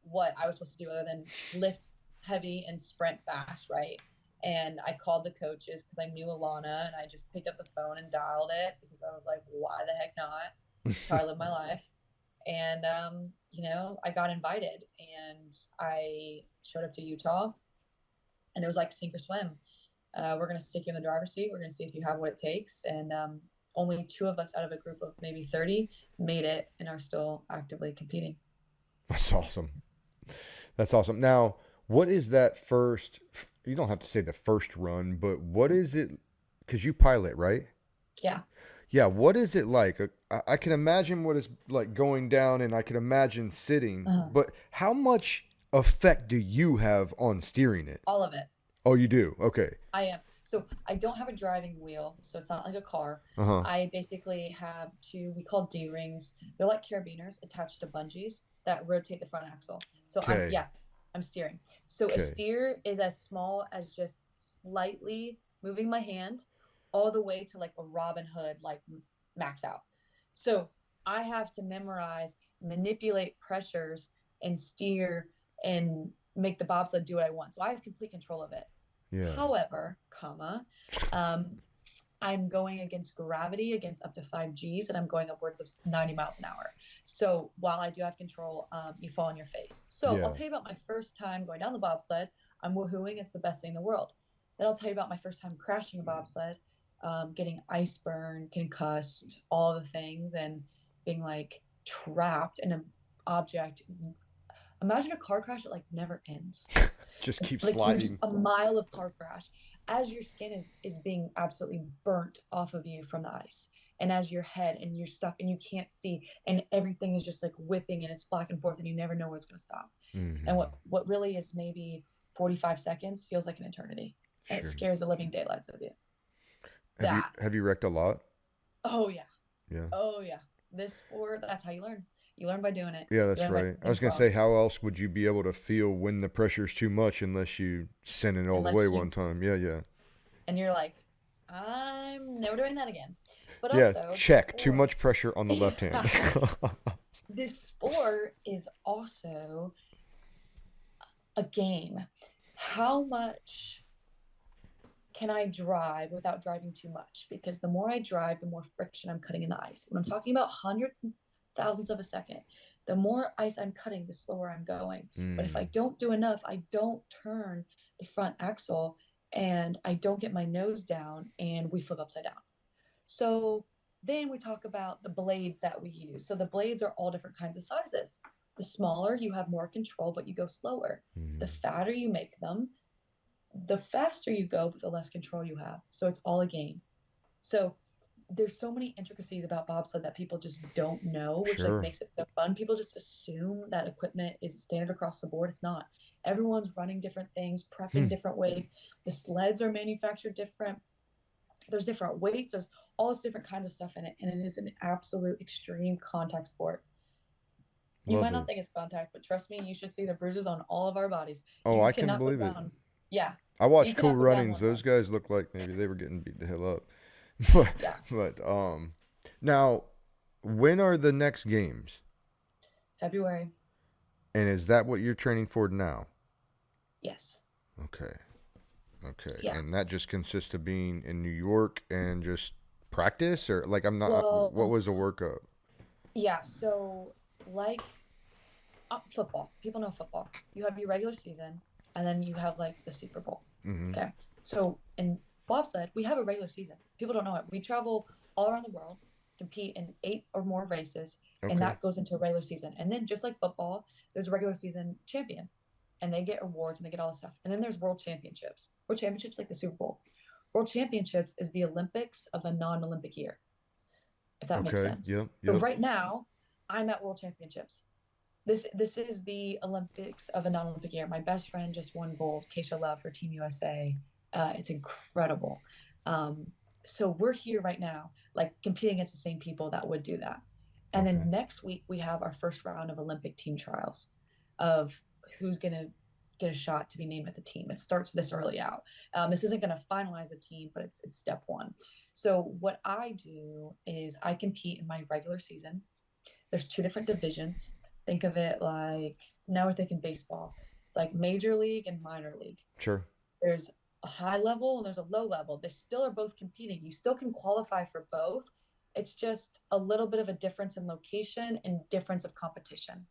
[SPEAKER 2] what I was supposed to do other than lift heavy and sprint fast, right? And I called the coaches because I knew Alana, and I just picked up the phone and dialed it because I was like, why the heck not? It's how I live my life. And I got invited, and I showed up to Utah, and it was like sink or swim. We're going to stick you in the driver's seat. We're going to see if you have what it takes. And only two of us out of a group of maybe 30 made it and are still actively competing.
[SPEAKER 1] That's awesome. That's awesome. Now, what is that first? You don't have to say the first run, but what is it? Because you pilot, right?
[SPEAKER 2] Yeah.
[SPEAKER 1] Yeah. What is it like? I can imagine what it's like going down, and I can imagine sitting.
[SPEAKER 2] Uh-huh.
[SPEAKER 1] But how much effect do you have on steering it?
[SPEAKER 2] All of it.
[SPEAKER 1] Oh, you do. Okay.
[SPEAKER 2] I am. So I don't have a driving wheel, so it's not like a car.
[SPEAKER 1] Uh huh.
[SPEAKER 2] I basically have two, we call D rings. They're like carabiners attached to bungees that rotate the front axle. So
[SPEAKER 1] Okay.
[SPEAKER 2] I'm steering. So a
[SPEAKER 1] Okay.
[SPEAKER 2] steer is as small as just slightly moving my hand all the way to like a Robin Hood, like max out. So I have to memorize, manipulate pressures, and steer and make the bobsled do what I want. So I have complete control of it.
[SPEAKER 1] Yeah.
[SPEAKER 2] However, um, I'm going against gravity against up to 5 Gs, and I'm going upwards of 90 miles an hour. So while I do have control, you fall on your face. So I'll
[SPEAKER 1] Yeah.
[SPEAKER 2] tell you about my first time going down the bobsled. I'm woohooing. It's the best thing in the world. Then I'll tell you about my first time crashing a bobsled, getting ice burn, concussed, all the things, and being like trapped in an object Imagine a car crash that like never ends.
[SPEAKER 1] Just keep
[SPEAKER 2] Like you're just
[SPEAKER 1] sliding.
[SPEAKER 2] a mile of car crash as your skin is being absolutely burnt off of you from the ice, and as your head and you're stuck and you can't see, and everything is just like whipping and it's back and forth and you never know what's going to stop. And
[SPEAKER 1] Hmm.
[SPEAKER 2] what really is maybe 45 seconds feels like an eternity, and it
[SPEAKER 1] Sure.
[SPEAKER 2] scares the living daylights of you.
[SPEAKER 1] Have you
[SPEAKER 2] That,
[SPEAKER 1] have you wrecked a lot?
[SPEAKER 2] oh yeah,
[SPEAKER 1] Yeah.
[SPEAKER 2] oh yeah, this sport, that's how you learn. You learn by doing it.
[SPEAKER 1] Yeah,
[SPEAKER 2] You
[SPEAKER 1] that's
[SPEAKER 2] learn by
[SPEAKER 1] right. I was
[SPEAKER 2] getting
[SPEAKER 1] gonna say,
[SPEAKER 2] bumped.
[SPEAKER 1] how else would you be able to feel when the pressure's too much unless you send it all the way
[SPEAKER 2] Unless
[SPEAKER 1] one
[SPEAKER 2] you,
[SPEAKER 1] time? Yeah, yeah.
[SPEAKER 2] and you're like, I'm never doing that again. But
[SPEAKER 1] Yeah,
[SPEAKER 2] also this
[SPEAKER 1] check. Too
[SPEAKER 2] sport,
[SPEAKER 1] much pressure on the left hand.
[SPEAKER 2] this sport is also a game. How much can I drive without driving too much? Because the more I drive, the more friction I'm cutting in the ice. When I'm talking about hundreds and thousands of a second, the more ice I'm cutting, the slower I'm going. But if I
[SPEAKER 1] Mm,
[SPEAKER 2] don't do enough, I don't turn the front axle and I don't get my nose down and we flip upside down. So then we talk about the blades that we use. So the blades are all different kinds of sizes. The smaller, you have more control, but you go slower. The
[SPEAKER 1] mm.
[SPEAKER 2] fatter you make them, the faster you go, but the less control you have. So it's all a game. So there's so many intricacies about bobsled that people just don't know, which like
[SPEAKER 1] Sure.
[SPEAKER 2] makes it so fun. People just assume that equipment is standard across the board. It's not. Everyone's running different things, prepping
[SPEAKER 1] Hmm.
[SPEAKER 2] different ways. The sleds are manufactured different. There's different weights. There's all this different kinds of stuff in it, and it is an absolute extreme contact sport. You might
[SPEAKER 1] Love
[SPEAKER 2] not
[SPEAKER 1] it.
[SPEAKER 2] think it's contact, but trust me, you should see the bruises on all of our bodies.
[SPEAKER 1] Oh,
[SPEAKER 2] You
[SPEAKER 1] I can
[SPEAKER 2] cannot go
[SPEAKER 1] believe it.
[SPEAKER 2] down. Yeah,
[SPEAKER 1] I
[SPEAKER 2] you
[SPEAKER 1] watched Cool
[SPEAKER 2] cannot go down
[SPEAKER 1] Runnings.
[SPEAKER 2] one
[SPEAKER 1] Those
[SPEAKER 2] run.
[SPEAKER 1] guys looked like maybe they were getting beat the hell up. but,
[SPEAKER 2] Yeah,
[SPEAKER 1] but now, when are the next games?
[SPEAKER 2] February.
[SPEAKER 1] And is that what you're training for now?
[SPEAKER 2] Yes.
[SPEAKER 1] Okay. Okay.
[SPEAKER 2] Yeah.
[SPEAKER 1] And that just consists of being in New York and just practice, or like I'm not. What
[SPEAKER 2] Well,
[SPEAKER 1] was the workup?
[SPEAKER 2] yeah. So, like football, people know football. You have your regular season, and then you have like the Super Bowl.
[SPEAKER 1] Mm-hmm.
[SPEAKER 2] Okay. So, in bobsled, we have a regular season. People don't know it. We travel all around the world, compete in 8 or more races, and
[SPEAKER 1] Okay.
[SPEAKER 2] that goes into a regular season. And then, just like football, there's a regular season champion, and they get awards and they get all this stuff. And then there's world championships. World championships, like the Super Bowl. World championships is the Olympics of a non-Olympic year, if that makes
[SPEAKER 1] Okay.
[SPEAKER 2] sense.
[SPEAKER 1] Yep.
[SPEAKER 2] So
[SPEAKER 1] Yep.
[SPEAKER 2] right now, I'm at world championships. This is the Olympics of a non-Olympic year. My best friend just won gold, Keisha Love for Team USA. It's incredible. Um, so we're here right now, like competing against the same people that would do that. And then
[SPEAKER 1] Okay.
[SPEAKER 2] next week we have our first round of Olympic team trials of who's gonna get a shot to be named at the team. It starts this early out. This isn't gonna finalize a team, but it's step one. So what I do is I compete in my regular season. There's 2 different divisions. Think of it like, now we're thinking baseball. It's like major league and minor league.
[SPEAKER 1] Sure.
[SPEAKER 2] There's a high level and there's a low level. They still are both competing. You still can qualify for both. It's just a little bit of a difference in location and difference of competition.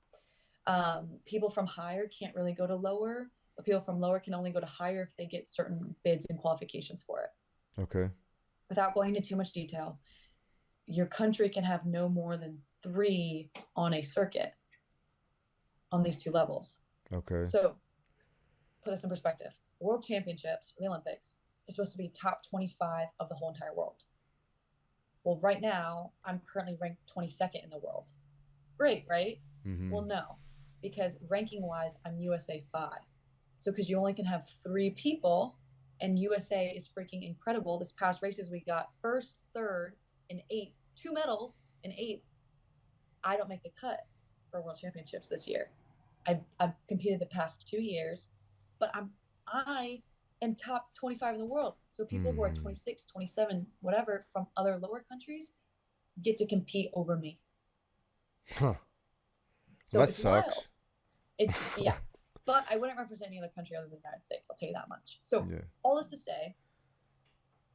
[SPEAKER 2] People from higher can't really go to lower, but people from lower can only go to higher if they get certain bids and qualifications for it.
[SPEAKER 1] Okay.
[SPEAKER 2] Without going into too much detail, your country can have no more than 3 on a circuit on these 2 levels.
[SPEAKER 1] Okay.
[SPEAKER 2] So put this in perspective. World championships for the Olympics is supposed to be top 25 of the whole entire world. Well, right now, I'm currently ranked 22nd in the world. Great, right?
[SPEAKER 1] Mm-hmm.
[SPEAKER 2] Well, no, because ranking wise, I'm USA 5. So, because you only can have 3 people, and USA is freaking incredible. This past races, we got first, third, and eighth, 2 medals in eighth. I don't make the cut for world championships this year. I've competed the past 2 years, but I am top 25 in the world. So people who are
[SPEAKER 1] Mm-hmm.
[SPEAKER 2] 26, 27, whatever from other lower countries get to compete over me.
[SPEAKER 1] Huh. Well,
[SPEAKER 2] So
[SPEAKER 1] that
[SPEAKER 2] it's wild.
[SPEAKER 1] sucks.
[SPEAKER 2] It's yeah. But I wouldn't represent any other country other than the United States. I'll tell you that much. So
[SPEAKER 1] Yeah.
[SPEAKER 2] all this to say,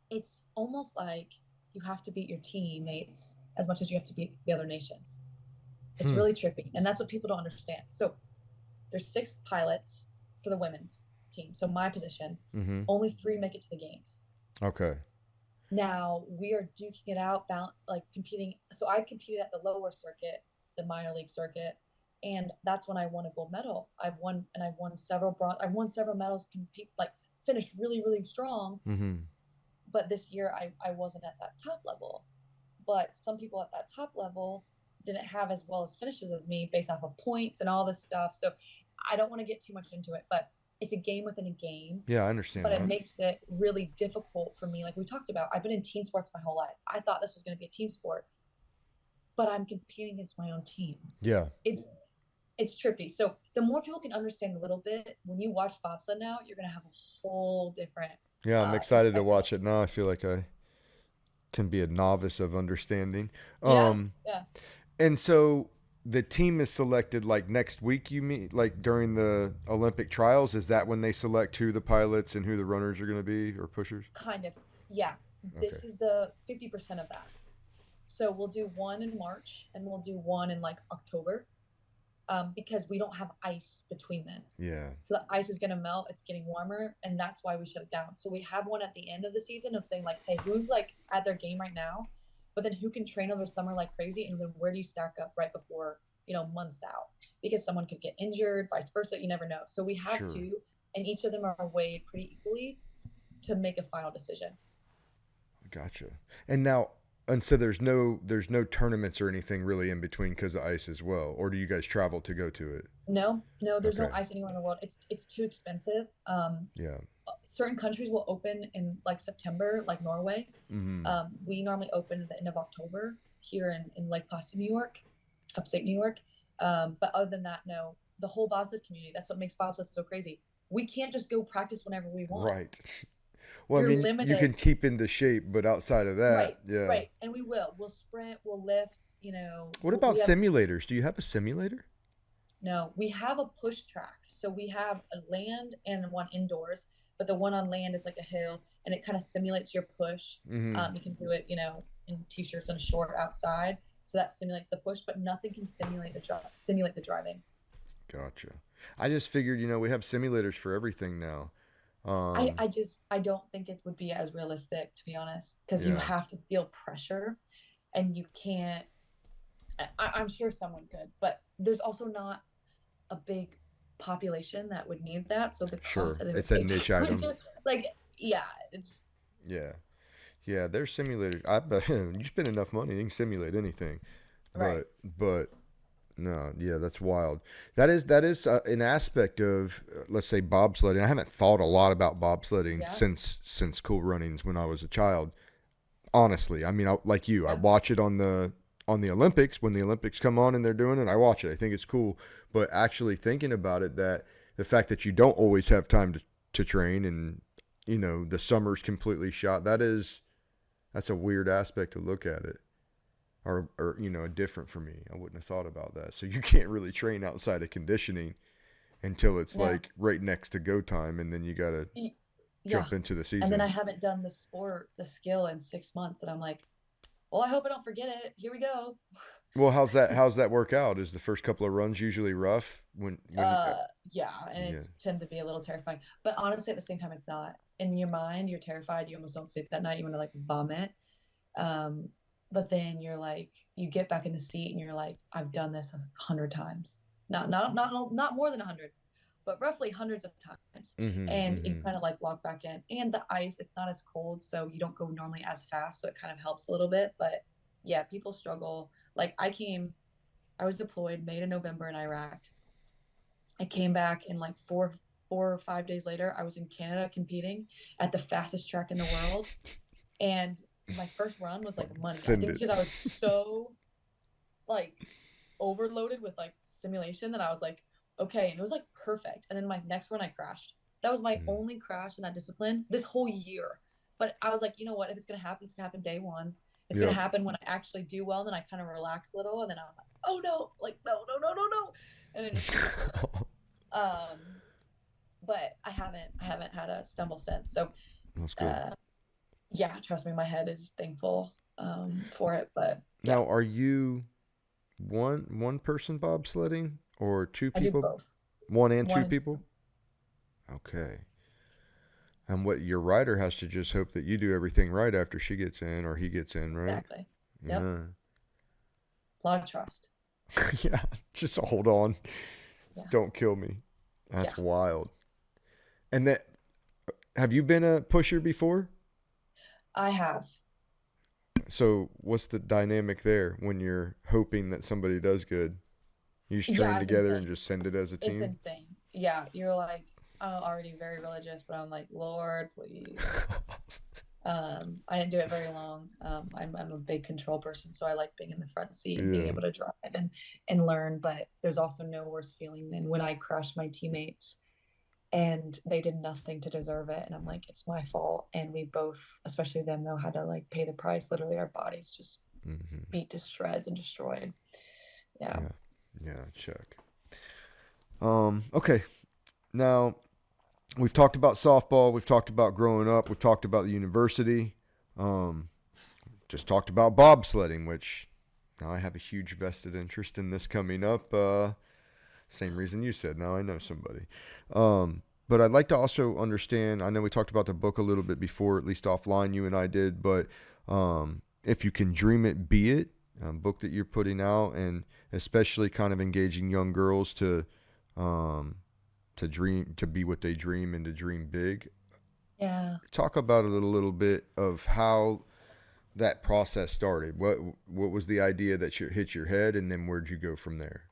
[SPEAKER 2] it's almost like you have to beat your teammates as much as you have to beat the other nations. It's
[SPEAKER 1] Hmm.
[SPEAKER 2] really trippy. And that's what people don't understand. So there's 6 pilots for the women's team. So my position,
[SPEAKER 1] Mm-hmm.
[SPEAKER 2] only 3 make it to the games.
[SPEAKER 1] Okay.
[SPEAKER 2] Now we are duking it out, like competing. So I competed at the lower circuit, the minor league circuit, And that's when I won a gold medal. I've won several bronze. I've won several medals. Compete like finished really really strong.
[SPEAKER 1] Mm-hmm.
[SPEAKER 2] But this year I wasn't at that top level. But some people at that top level didn't have as well as finishes as me based off of points and all this stuff. So I don't want to get too much into it, but it's a game within a game.
[SPEAKER 1] Yeah, I understand
[SPEAKER 2] But it
[SPEAKER 1] that.
[SPEAKER 2] makes it really difficult for me. Like we talked about, I've been in team sports my whole life. I thought this was going to be a team sport, but I'm competing against my own team.
[SPEAKER 1] Yeah.
[SPEAKER 2] It's trippy. So the more people can understand a little bit, when you watch bobsled now, you're gonna have a whole different
[SPEAKER 1] Yeah, I'm excited to
[SPEAKER 2] perspective.
[SPEAKER 1] watch it now. I feel like I can be a novice of understanding.
[SPEAKER 2] Yeah, yeah.
[SPEAKER 1] And so the team is selected like next week, you mean like during the Olympic trials? Is that when they select who the pilots and who the runners are going to be or pushers?
[SPEAKER 2] Kind of. Yeah.
[SPEAKER 1] Okay.
[SPEAKER 2] This is the 50% of that. So we'll do one in March and we'll do one in like October, because we don't have ice between then.
[SPEAKER 1] Yeah.
[SPEAKER 2] So the ice is going to melt. It's getting warmer, and that's why we shut it down. So we have one at the end of the season of saying like, hey, who's like at their game right now, but then who can train over the summer like crazy, and then where do you stack up right before months out, because someone could get injured, vice versa. You never know. So we have
[SPEAKER 1] Sure.
[SPEAKER 2] two, and each of them are weighed pretty equally to make a final decision.
[SPEAKER 1] Gotcha. And now, and so there's no tournaments or anything really in between because of ice as well, or do you guys travel to go to it?
[SPEAKER 2] No, no, there's no
[SPEAKER 1] Okay.
[SPEAKER 2] ice anywhere in the world. It's too expensive.
[SPEAKER 1] Yeah.
[SPEAKER 2] Certain countries will open in like September, like Norway.
[SPEAKER 1] Mm-hmm.
[SPEAKER 2] We normally open at the end of October here in Lake Placid, New York, upstate New York. But other than that, no. The whole bobsled community, that's what makes bobsled so crazy. We can't just go practice whenever we want.
[SPEAKER 1] Right. Well, I
[SPEAKER 2] You're
[SPEAKER 1] mean, you can
[SPEAKER 2] limited.
[SPEAKER 1] keep into shape, but outside of that,
[SPEAKER 2] Right,
[SPEAKER 1] yeah.
[SPEAKER 2] right. And we will. We'll sprint, we'll lift,
[SPEAKER 1] What about
[SPEAKER 2] we have
[SPEAKER 1] simulators? Do you have a simulator?
[SPEAKER 2] no, we have a push track. So we have a land and one indoors, but the one on land is like a hill and it kind of simulates your push.
[SPEAKER 1] Mm-hmm.
[SPEAKER 2] You can do it, in t-shirts and a short outside. So that simulates the push, but nothing can simulate the driving.
[SPEAKER 1] Gotcha. I just figured, we have simulators for everything now. Um,
[SPEAKER 2] I don't think it would be as realistic, to be honest, because you
[SPEAKER 1] yeah,
[SPEAKER 2] have to feel pressure and you can't. I'm sure someone could, but there's also not a big population that would need that. So the cost
[SPEAKER 1] sure.
[SPEAKER 2] that it would
[SPEAKER 1] It's a
[SPEAKER 2] take
[SPEAKER 1] niche
[SPEAKER 2] to
[SPEAKER 1] item.
[SPEAKER 2] do, like, yeah, it's
[SPEAKER 1] Yeah. Yeah, there's simulators. I bet you spend enough money, you can simulate anything.
[SPEAKER 2] right.
[SPEAKER 1] But no, yeah, that's wild. That is an aspect of let's say bobsledding. I haven't thought a lot about bobsledding
[SPEAKER 2] Yeah,
[SPEAKER 1] since Cool Runnings when I was a child. Honestly, I mean, like you, I
[SPEAKER 2] yeah,
[SPEAKER 1] watch it on the Olympics when the Olympics come on and they're doing it. I watch it. I think it's cool. But actually thinking about it, that the fact that you don't always have time to train and the summer's completely shot. That's a weird aspect to look at it. Or different for me. I wouldn't have thought about that. So you can't really train outside of conditioning until it's
[SPEAKER 2] no,
[SPEAKER 1] like right next to go time, and then you gotta
[SPEAKER 2] yeah.
[SPEAKER 1] jump into the
[SPEAKER 2] And then I
[SPEAKER 1] season.
[SPEAKER 2] haven't done the skill in 6 months, and I'm like, well, I hope I don't forget it. Here we go.
[SPEAKER 1] Well, how's that work out? Is the first couple of runs usually rough when
[SPEAKER 2] Uh, yeah, and
[SPEAKER 1] yeah.
[SPEAKER 2] it's tend to be a little terrifying. But honestly, at the same time, it's not. In your mind, you're terrified. You almost don't sleep that night. You want to like vomit. Um, but then you're like, you get back in the seat, and you're like, I've done this 100 times. Not more than 100, but roughly hundreds of times.
[SPEAKER 1] Mhm.
[SPEAKER 2] And you
[SPEAKER 1] Mhm.
[SPEAKER 2] kind of like lock back in. And the ice, it's not as cold, so you don't go normally as fast, so it kind of helps a little bit. But yeah, people struggle. Like I was deployed May to November in Iraq. I came back in like 4 or 5 days later. I was in Canada competing at the fastest track in the world, and my first run was like money. I
[SPEAKER 1] Send
[SPEAKER 2] think
[SPEAKER 1] it.
[SPEAKER 2] because I was so like overloaded with like simulation that I was like, okay, and it was like perfect. And then my next run, I crashed. That was my
[SPEAKER 1] Mm.
[SPEAKER 2] only crash in that discipline this whole year. But I was like, you know what? If it's gonna happen, it's gonna happen day one. It's gonna
[SPEAKER 1] Yep.
[SPEAKER 2] happen when I actually do well. And then I kind of relax a little, and then I'm like, oh no, like no, no, no, no, no, and then it's just over. Um, but I haven't had a stumble since. So
[SPEAKER 1] That's good.
[SPEAKER 2] uh, yeah, trust me, my head is thankful for it. But yeah,
[SPEAKER 1] Now, are you one person bobsledding or two
[SPEAKER 2] I do
[SPEAKER 1] people?
[SPEAKER 2] both,
[SPEAKER 1] One and
[SPEAKER 2] one
[SPEAKER 1] two
[SPEAKER 2] and two.
[SPEAKER 1] people? Okay. And what your rider has to just hope that you do everything right after she gets in or he gets in, right?
[SPEAKER 2] Exactly. Yep.
[SPEAKER 1] Yeah.
[SPEAKER 2] A lot of trust.
[SPEAKER 1] Yeah, just hold on.
[SPEAKER 2] Yeah.
[SPEAKER 1] Don't kill me.
[SPEAKER 2] Yeah.
[SPEAKER 1] That's wild. And that have you been a pusher before?
[SPEAKER 2] I have.
[SPEAKER 1] So what's the dynamic there when you're hoping that somebody does good? You just train
[SPEAKER 2] Yeah, it's
[SPEAKER 1] together and
[SPEAKER 2] insane.
[SPEAKER 1] just send it as a
[SPEAKER 2] It's
[SPEAKER 1] team?
[SPEAKER 2] insane. Yeah, you're like, I'm already very religious, but I'm like, Lord, please. I didn't do it very long. I'm a big control person, so I like being in the front seat and being
[SPEAKER 1] Yeah.
[SPEAKER 2] able to drive and learn. But there's also no worse feeling than when I crushed my teammates and they did nothing to deserve it, and I'm like, it's my fault. And we both, especially them, though, had to like pay the price. Literally, our bodies just
[SPEAKER 1] Hmm.
[SPEAKER 2] beat to shreds and destroyed. Yeah.
[SPEAKER 1] Yeah. Yeah. Check. Okay. Now we've talked about softball. We've talked about growing up. We've talked about the university. Um, just talked about bobsledding, which now I have a huge vested interest in this coming up. Same reason you said. Now I know somebody. But I'd like to also understand. I know we talked about the book a little bit before, at least offline, you and I did. But if you can dream it, be it. Book that you're putting out, and especially kind of engaging young girls um, to dream, to be what they dream, and to dream big.
[SPEAKER 2] Yeah.
[SPEAKER 1] Talk about a little bit of how that process started. What was the idea that hit your head, and then where'd you go from there?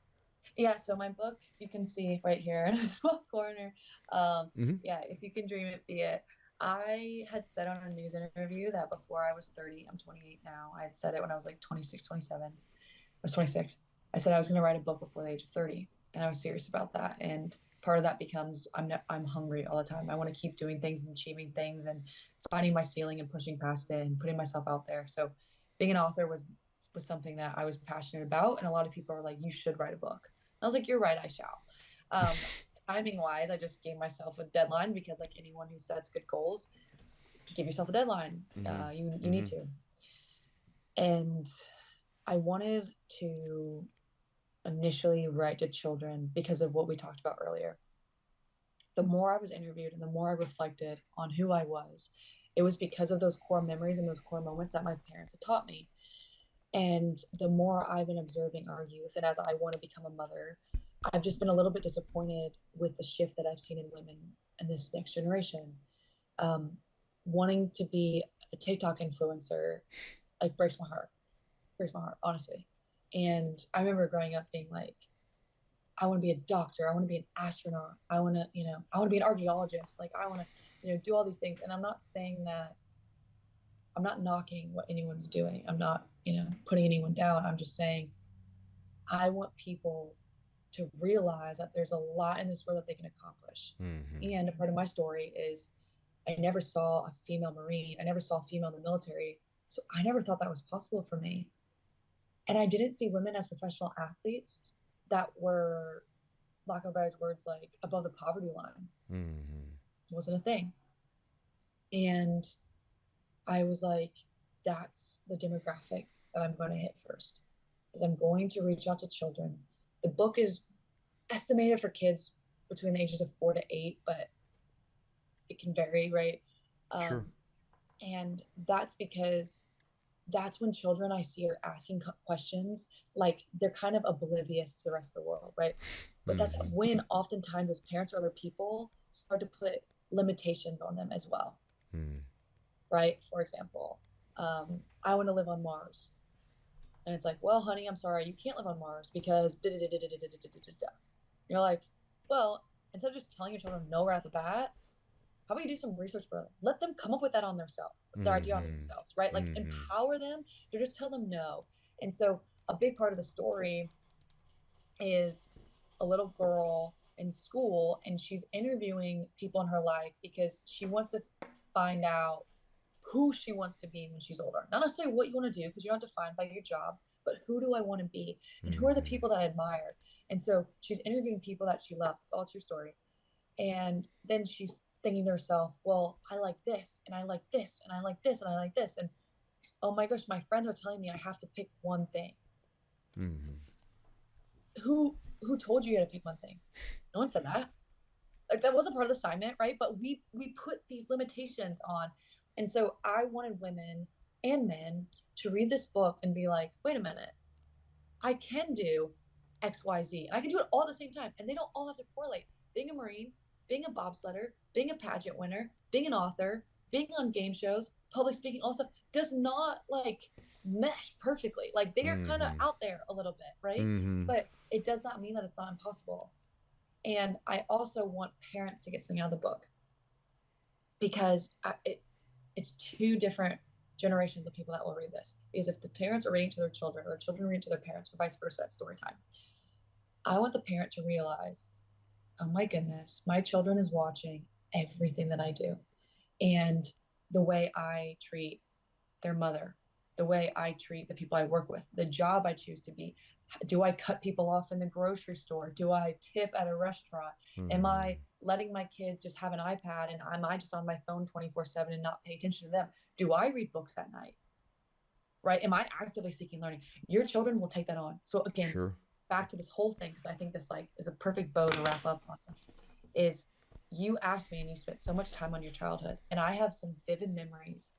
[SPEAKER 2] Yeah, so my book you can see right here in the top corner.
[SPEAKER 1] Mm-hmm.
[SPEAKER 2] Yeah, if you can dream it, be it. I had said on a news interview that before I was 30, I'm 28 now. I had said it when I was like 26, 27. I was 26. I said I was going to write a book before the age of 30, and I was serious about that. And part of that becomes I'm hungry all the time. I want to keep doing things and achieving things and finding my ceiling and pushing past it and putting myself out there. So being an author was something that I was passionate about, and a lot of people are like, "You should write a book." I was like, "You're right, I shall." Um, Timing wise, I just gave myself a deadline because, like anyone who sets good goals, give yourself a deadline.
[SPEAKER 1] Mm-hmm.
[SPEAKER 2] You need
[SPEAKER 1] Mm-hmm.
[SPEAKER 2] to. And I wanted to initially write to children because of what we talked about earlier. The more I was interviewed and the more I reflected on who I was, it was because of those core memories and those core moments that my parents had taught me. And the more I've been observing our youth, and as I want to become a mother, I've just been a little bit disappointed with the shift that I've seen in women in this next generation. Um, Wanting to be a TikTok influencer like breaks my heart, honestly. And I remember growing up being like, I want to be a doctor, I want to be an astronaut, I want to, I want to be an archaeologist, like I want to, do all these things. And I'm not saying that I'm not knocking what anyone's doing. I'm not, putting anyone down. I'm just saying I want people to realize that there's a lot in this world that they can accomplish.
[SPEAKER 1] Mm-hmm.
[SPEAKER 2] And a part of my story is I never saw a female Marine. I never saw a female in the military. So I never thought that was possible for me. And I didn't see women as professional athletes that were, lack of better words, like above the poverty line.
[SPEAKER 1] Mm-hmm.
[SPEAKER 2] It wasn't a thing. And I was like, that's the demographic that I'm going to hit first. Is I'm going to reach out to children. The book is estimated for kids between the ages of 4 to 8, but it can vary, right?
[SPEAKER 1] Sure.
[SPEAKER 2] Um, and that's because that's when children I see are asking questions like they're kind of oblivious to the rest of the world, right? But that's
[SPEAKER 1] Mm-hmm.
[SPEAKER 2] when oftentimes as parents or other people start to put limitations on them as well,
[SPEAKER 1] Mm-hmm.
[SPEAKER 2] right? For example, I want to live on Mars. And it's like, well, honey, I'm sorry, you can't live on Mars because you're like, well, instead of just telling your children no right at the bat, how about you do some research for them? Let them come up with that on themselves, their idea on
[SPEAKER 1] Mm-hmm.
[SPEAKER 2] themselves, right? Like
[SPEAKER 1] Mm-hmm.
[SPEAKER 2] empower them to just tell them no. And so a big part of the story is a little girl in school and she's interviewing people in her life because she wants to find out who she wants to be when she's older. Not necessarily what you want to do, because you're not defined by your job, but who do I want to be? And who are the
[SPEAKER 1] Mm-hmm.
[SPEAKER 2] people that I admire? And so she's interviewing people that she loves. It's all a true story. And then she's thinking to herself, well, I like this, and I like this, and I like this, and I like this. And oh my gosh, my friends are telling me I have to pick one thing.
[SPEAKER 1] Mm-hmm.
[SPEAKER 2] Who told you had to pick one thing? No one said that. Like that wasn't part of the assignment, right? But we put these limitations on. And so I wanted women and men to read this book and be like, wait a minute, I can do XYZ. And I can do it all at the same time. And they don't all have to correlate. Being a Marine, being a bobsledder, being a pageant winner, being an author, being on game shows, public speaking, all stuff does not like mesh perfectly. Like they are kind of
[SPEAKER 1] Mm-hmm.
[SPEAKER 2] out there a little bit, right?
[SPEAKER 1] Mm-hmm.
[SPEAKER 2] But it does not mean that it's not impossible. And I also want parents to get something out of the book because it's two different generations of people that will read this. Because if the parents are reading to their children, or the children reading to their parents, or vice versa, it's story time. I want the parent to realize, oh my goodness, my children is watching everything that I do. And the way I treat their mother, the way I treat the people I work with, the job I choose to be. Do I cut people off in the grocery store? Do I tip at a restaurant? Am
[SPEAKER 1] Mm-hmm.
[SPEAKER 2] I letting my kids just have an iPad and am I just on my phone 24/7 and not pay attention to them? Do I read books at night? Right? Am I actively seeking learning? Your children will take that on. So again,
[SPEAKER 1] Sure.
[SPEAKER 2] back to this whole thing, because I think this like is a perfect bow to wrap up on this, is you asked me and you spent so much time on your childhood. And I have some vivid memories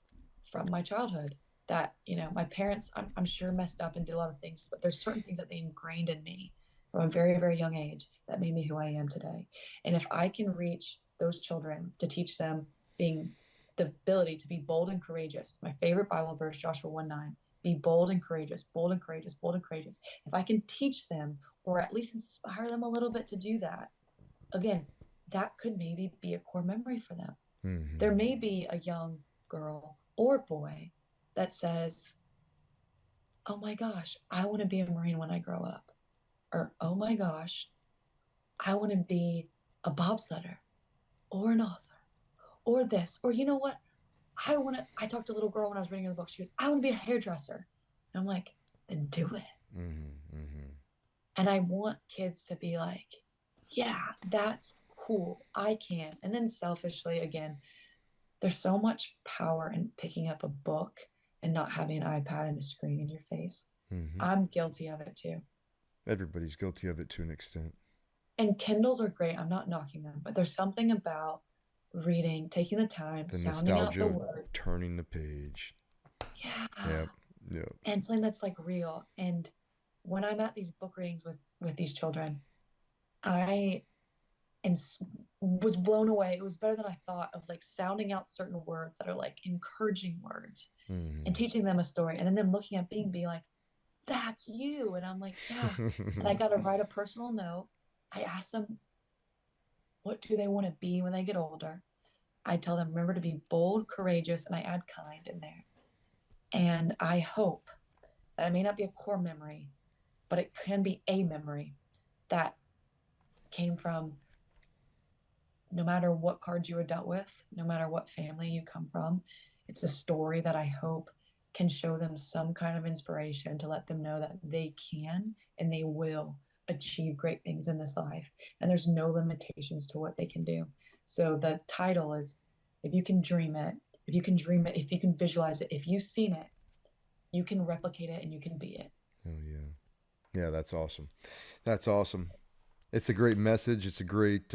[SPEAKER 2] from my childhood that, my parents, I'm sure messed up and did a lot of things, but there's certain things that they ingrained in me from a very, very young age that made me who I am today. And if I can reach those children to teach them being the ability to be bold and courageous, my favorite Bible verse, Joshua 1:9, be bold and courageous, bold and courageous, bold and courageous. If I can teach them or at least inspire them a little bit to do that, again, that could maybe be a core memory for them.
[SPEAKER 1] Mm-hmm.
[SPEAKER 2] There may be a young girl or boy that says, oh my gosh, I want to be a Marine when I grow up. Or, oh my gosh, I want to be a bobsledder or an author or this. Or, you know what? I talked to a little girl when I was reading the book. She goes, I want to be a hairdresser. And I'm like, then do it.
[SPEAKER 1] Mm-hmm. Mm-hmm.
[SPEAKER 2] And I want kids to be like, yeah, that's cool. I can. And then selfishly, again, there's so much power in picking up a book and not having an iPad and a screen in your face.
[SPEAKER 1] Mm-hmm.
[SPEAKER 2] I'm guilty of it too.
[SPEAKER 1] Everybody's guilty of it to an extent.
[SPEAKER 2] And Kindles are great. I'm not knocking them, but there's something about reading, taking the time,
[SPEAKER 1] The
[SPEAKER 2] sounding out
[SPEAKER 1] nostalgia
[SPEAKER 2] the
[SPEAKER 1] of
[SPEAKER 2] word.
[SPEAKER 1] turning the page.
[SPEAKER 2] Yeah.
[SPEAKER 1] Yep. Yep.
[SPEAKER 2] And something that's like real. And when I'm at these book readings with these children, I and was blown away. It was better than I thought of like sounding out certain words that are like encouraging words and
[SPEAKER 1] Mm-hmm.
[SPEAKER 2] teaching them a story. And then them looking at me and being like, that's you. And I'm like, yeah. And I got to write a personal note. I asked them, what do they want to be when they get older? I tell them, remember to be bold, courageous, and I add kind in there. And I hope that it may not be a core memory, but it can be a memory that came from no matter what cards you were dealt with, no matter what family you come from. It's a story that I hope can show them some kind of inspiration to let them know that they can and they will achieve great things in this life. And there's no limitations to what they can do. So the title is If You Can Dream It, if you can dream it, if you can visualize it, if you've seen it, you can replicate it and you can be it.
[SPEAKER 1] Oh yeah. Yeah, that's awesome. That's awesome. It's a great message. It's a great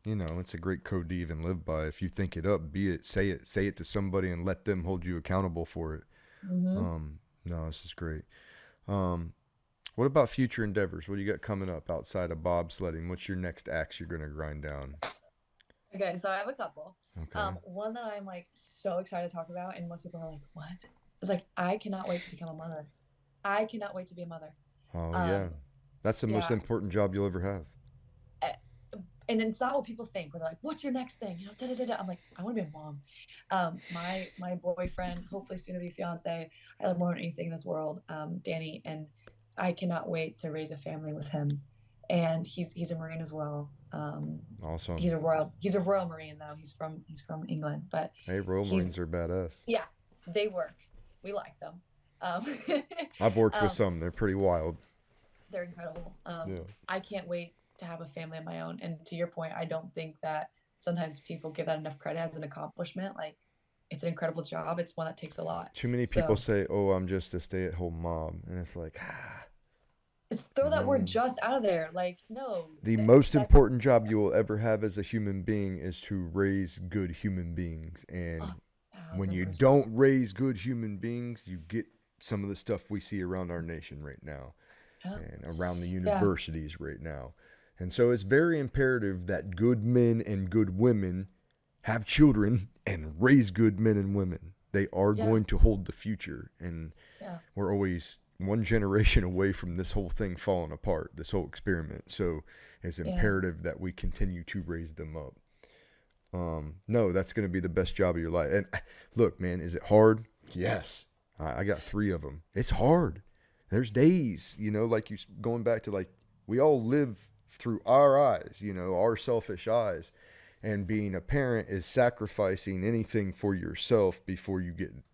[SPEAKER 1] it's a great code to even live by. If you think it up, be it, say it to somebody and let them hold you accountable for it.
[SPEAKER 2] Mm-hmm.
[SPEAKER 1] No, this is great. Um, what about future endeavors? What do you got coming up outside of bobsledding? What's your next axe you're going to grind down?
[SPEAKER 2] Okay, so I have a couple.
[SPEAKER 1] Okay.
[SPEAKER 2] One that I'm like so excited to talk about, and most people are like, "What?" It's like I cannot wait to become a mother. I cannot wait to be a mother.
[SPEAKER 1] Oh yeah.
[SPEAKER 2] Um,
[SPEAKER 1] That's the most
[SPEAKER 2] yeah,
[SPEAKER 1] important job you'll ever have.
[SPEAKER 2] eh, and it's not what people think. Where they're like, "What's your next thing?" Da da da da. I'm like, I want to be a mom. My boyfriend, hopefully soon to be fiance, I love more than anything in this world, Danny, and I cannot wait to raise a family with him. And he's a Marine as well.
[SPEAKER 1] Awesome.
[SPEAKER 2] He's a Royal Marine though. He's from England, but
[SPEAKER 1] Hey, Royal
[SPEAKER 2] he's
[SPEAKER 1] Marines are badass.
[SPEAKER 2] yeah, they work. We like them. Um,
[SPEAKER 1] I've worked with
[SPEAKER 2] um,
[SPEAKER 1] some. They're pretty wild.
[SPEAKER 2] they're incredible.
[SPEAKER 1] Yeah.
[SPEAKER 2] I can't wait to have a family of my own. And to your point, I don't think that sometimes people give that enough credit as an accomplishment. Like it's an incredible job. It's one that takes a lot.
[SPEAKER 1] Too many people
[SPEAKER 2] So
[SPEAKER 1] say, "Oh, I'm just a stay-at-home mom," and it's like,
[SPEAKER 2] it's throw that word
[SPEAKER 1] no.
[SPEAKER 2] just out of there. Like no,
[SPEAKER 1] The
[SPEAKER 2] that
[SPEAKER 1] most
[SPEAKER 2] that's
[SPEAKER 1] important job you will ever have as a human being is to raise good human beings.
[SPEAKER 2] a
[SPEAKER 1] And when
[SPEAKER 2] thousand
[SPEAKER 1] you
[SPEAKER 2] percent.
[SPEAKER 1] don't raise good human beings, you get some of the stuff we see around our nation right now.
[SPEAKER 2] Yeah.
[SPEAKER 1] and around the
[SPEAKER 2] Yeah.
[SPEAKER 1] universities right now. And so it's very imperative that good men and good women have children and raise good men and women. They are
[SPEAKER 2] Yeah.
[SPEAKER 1] going to hold the future. And
[SPEAKER 2] Yeah.
[SPEAKER 1] we're always one generation away from this whole thing falling apart, this whole experiment. So it's
[SPEAKER 2] Yeah.
[SPEAKER 1] imperative that we continue to raise them up. No, that's going to be the best job of your life. And look, man, is it hard? Yes. I got 3 of them. It's hard. There's days, like you going back to like we all live through our eyes, our selfish eyes. And being a parent is sacrificing anything for yourself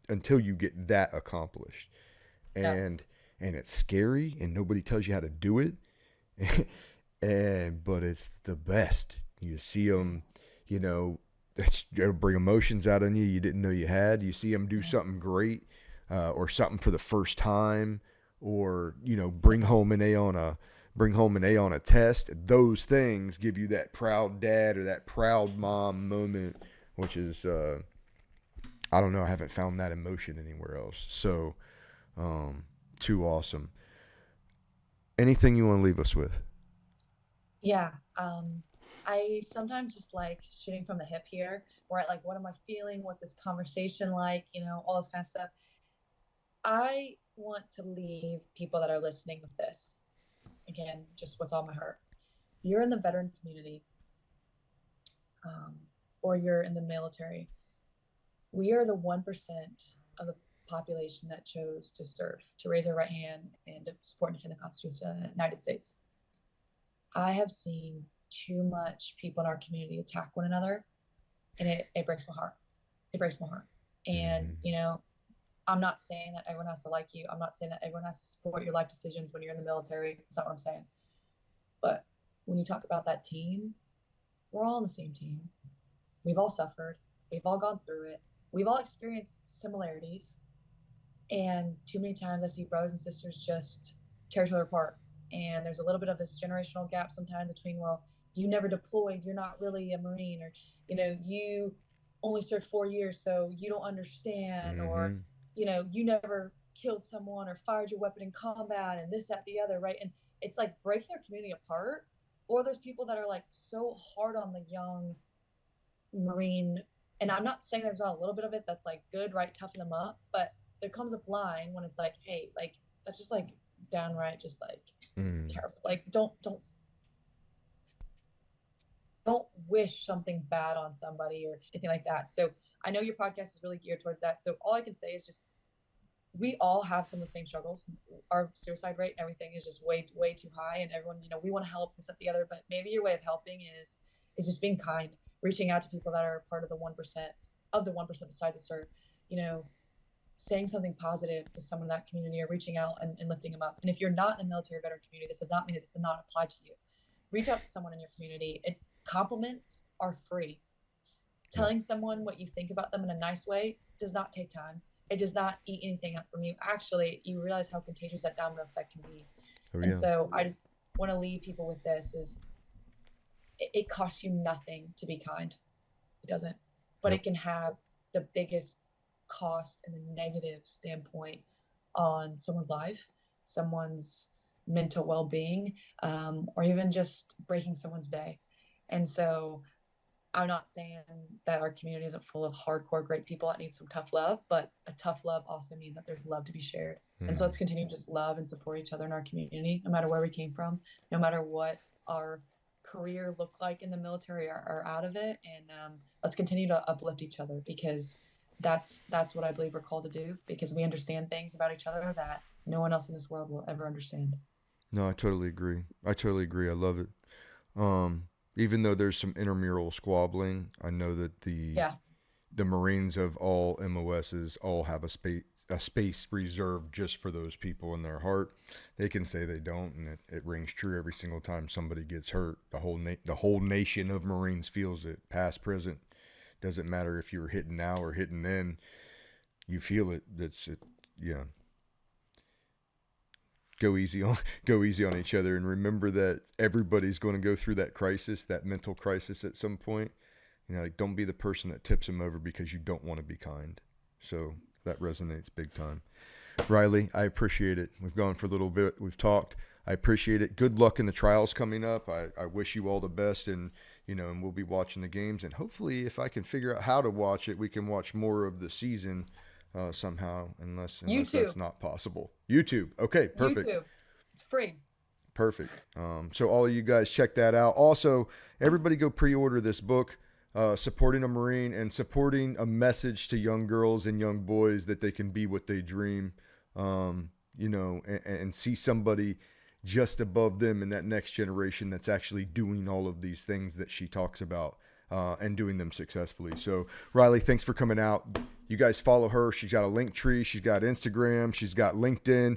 [SPEAKER 1] until you get that accomplished.
[SPEAKER 2] Yeah.
[SPEAKER 1] And it's scary and nobody tells you how to do it. But it's the best. You see them, you know, it'll bring emotions out on you didn't know you had. You see them do something great, or something for the first time, or bring home an A on a test. Those things give you that proud dad or that proud mom moment, which is I don't know. I haven't found that emotion anywhere else. So, too awesome. Anything you want to leave us with?
[SPEAKER 2] Yeah. I sometimes just like shooting from the hip here, where I like, what am I feeling? What's this conversation like? All this kind of stuff. I want to leave people that are listening with this. Again, just what's on my heart. You're in the veteran community, um, or you're in the military. We are the 1% of the population that chose to serve, to raise our right hand, and to support and defend the Constitution of the United States. I have seen too much people in our community attack one another, and it breaks my heart. It breaks my heart. And,
[SPEAKER 1] Mm-hmm.
[SPEAKER 2] I'm not saying that everyone has to like you. I'm not saying that everyone has to support your life decisions when you're in the military. That's not what I'm saying. But when you talk about that team, we're all on the same team. We've all suffered. We've all gone through it. We've all experienced similarities. And too many times I see brothers and sisters just tear each other apart. And there's a little bit of this generational gap sometimes between, well, you never deployed, you're not really a Marine, or, you only served 4 years, so you don't understand, or,
[SPEAKER 1] Mm-hmm.
[SPEAKER 2] you never killed someone or fired your weapon in combat, and this, that, the other, right? And it's like breaking our community apart. Or there's people that are like so hard on the young Marine. And I'm not saying there's not a little bit of it that's like good, right? Toughen them up. But there comes a line when it's like, hey, like, that's just like downright, just like
[SPEAKER 1] Mm.
[SPEAKER 2] terrible. Like, don't wish something bad on somebody or anything like that. So I know your podcast is really geared towards that. So all I can say is just, we all have some of the same struggles. Our suicide rate and everything is just way, way too high. And everyone, we want to help this, at the other, but maybe your way of helping is just being kind, reaching out to people that are part of the 1% of the 1% decides to serve, you know, saying something positive to someone in that community, or reaching out and lifting them up. And if you're not in the military veteran community, this does not mean this does not apply to you. Reach out to someone in your community. Compliments are free.
[SPEAKER 1] Yep.
[SPEAKER 2] Telling someone what you think about them in a nice way does not take time. It does not eat anything up from you. Actually, you realize how contagious that domino effect can be.
[SPEAKER 1] Oh
[SPEAKER 2] And
[SPEAKER 1] yeah.
[SPEAKER 2] so I just want to leave people with this: is it costs you nothing to be kind. It doesn't. But
[SPEAKER 1] Yep.
[SPEAKER 2] it can have the biggest cost and the negative standpoint on someone's life, someone's mental well-being, or even just breaking someone's day. And so I'm not saying that our community isn't full of hardcore great people that need some tough love, but a tough love also means that there's love to be shared. And so
[SPEAKER 1] Mm-hmm.
[SPEAKER 2] let's continue to just love and support each other in our community, no matter where we came from, no matter what our career looked like in the military, or out of it. And let's continue to uplift each other, because that's what I believe we're called to do, because we understand things about each other that no one else in this world will ever understand.
[SPEAKER 1] No, I totally agree. I totally agree. I love it. Um, Even though there's some intramural squabbling, I know that
[SPEAKER 2] Yeah.
[SPEAKER 1] the Marines of all MOSs all have a space reserved just for those people in their heart. They can say they don't, and it rings true every single time somebody gets hurt. The whole nation of Marines feels it, past, present. Doesn't matter if you were hitting now or hitting then. You feel it. That's it. Yeah. Go easy on go easy on each other, and remember that everybody's going to go through that crisis, that mental crisis at some point. Like, don't be the person that tips them over because you don't want to be kind. So that resonates big time. Riley, I appreciate it. We've gone for a little bit. We've talked. I appreciate it. Good luck in the trials coming up. I wish you all the best, and and we'll be watching the games, and hopefully if I can figure out how to watch it, we can watch more of the season somehow, unless that's
[SPEAKER 2] YouTube.
[SPEAKER 1] not possible. YouTube. Okay, perfect.
[SPEAKER 2] YouTube. It's free.
[SPEAKER 1] Perfect. So all of you guys check that out. Also, everybody go pre-order this book, supporting a Marine and supporting a message to young girls and young boys that they can be what they dream, and see somebody just above them in that next generation that's actually doing all of these things that she talks about, and doing them successfully. So Riley, thanks for coming out. You guys follow her. She's got a link tree. She's got Instagram. She's got LinkedIn.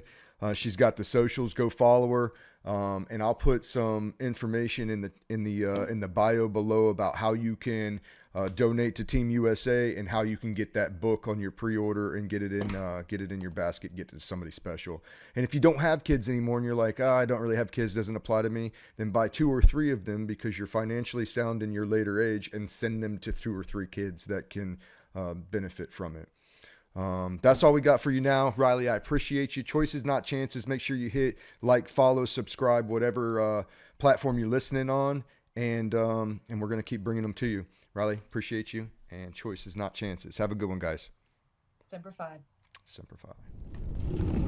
[SPEAKER 1] She's got the socials. Go follow her. And I'll put some information in the bio below about how you can donate to Team USA and how you can get that book on your pre-order and get it in your basket, get to somebody special. And if you don't have kids anymore and you're like, I don't really have kids, doesn't apply to me, then buy 2 or 3 of them because you're financially sound in your later age, and send them to 2 or 3 kids that can benefit from it. That's all we got for you now. Riley, I appreciate you. Choices, not chances. Make sure you hit like, follow, subscribe, whatever platform you're listening on, and we're going to keep bringing them to you. Riley, appreciate you, and choices, not chances. Have a good one, guys.
[SPEAKER 2] Semper Fi.
[SPEAKER 1] Semper Fi.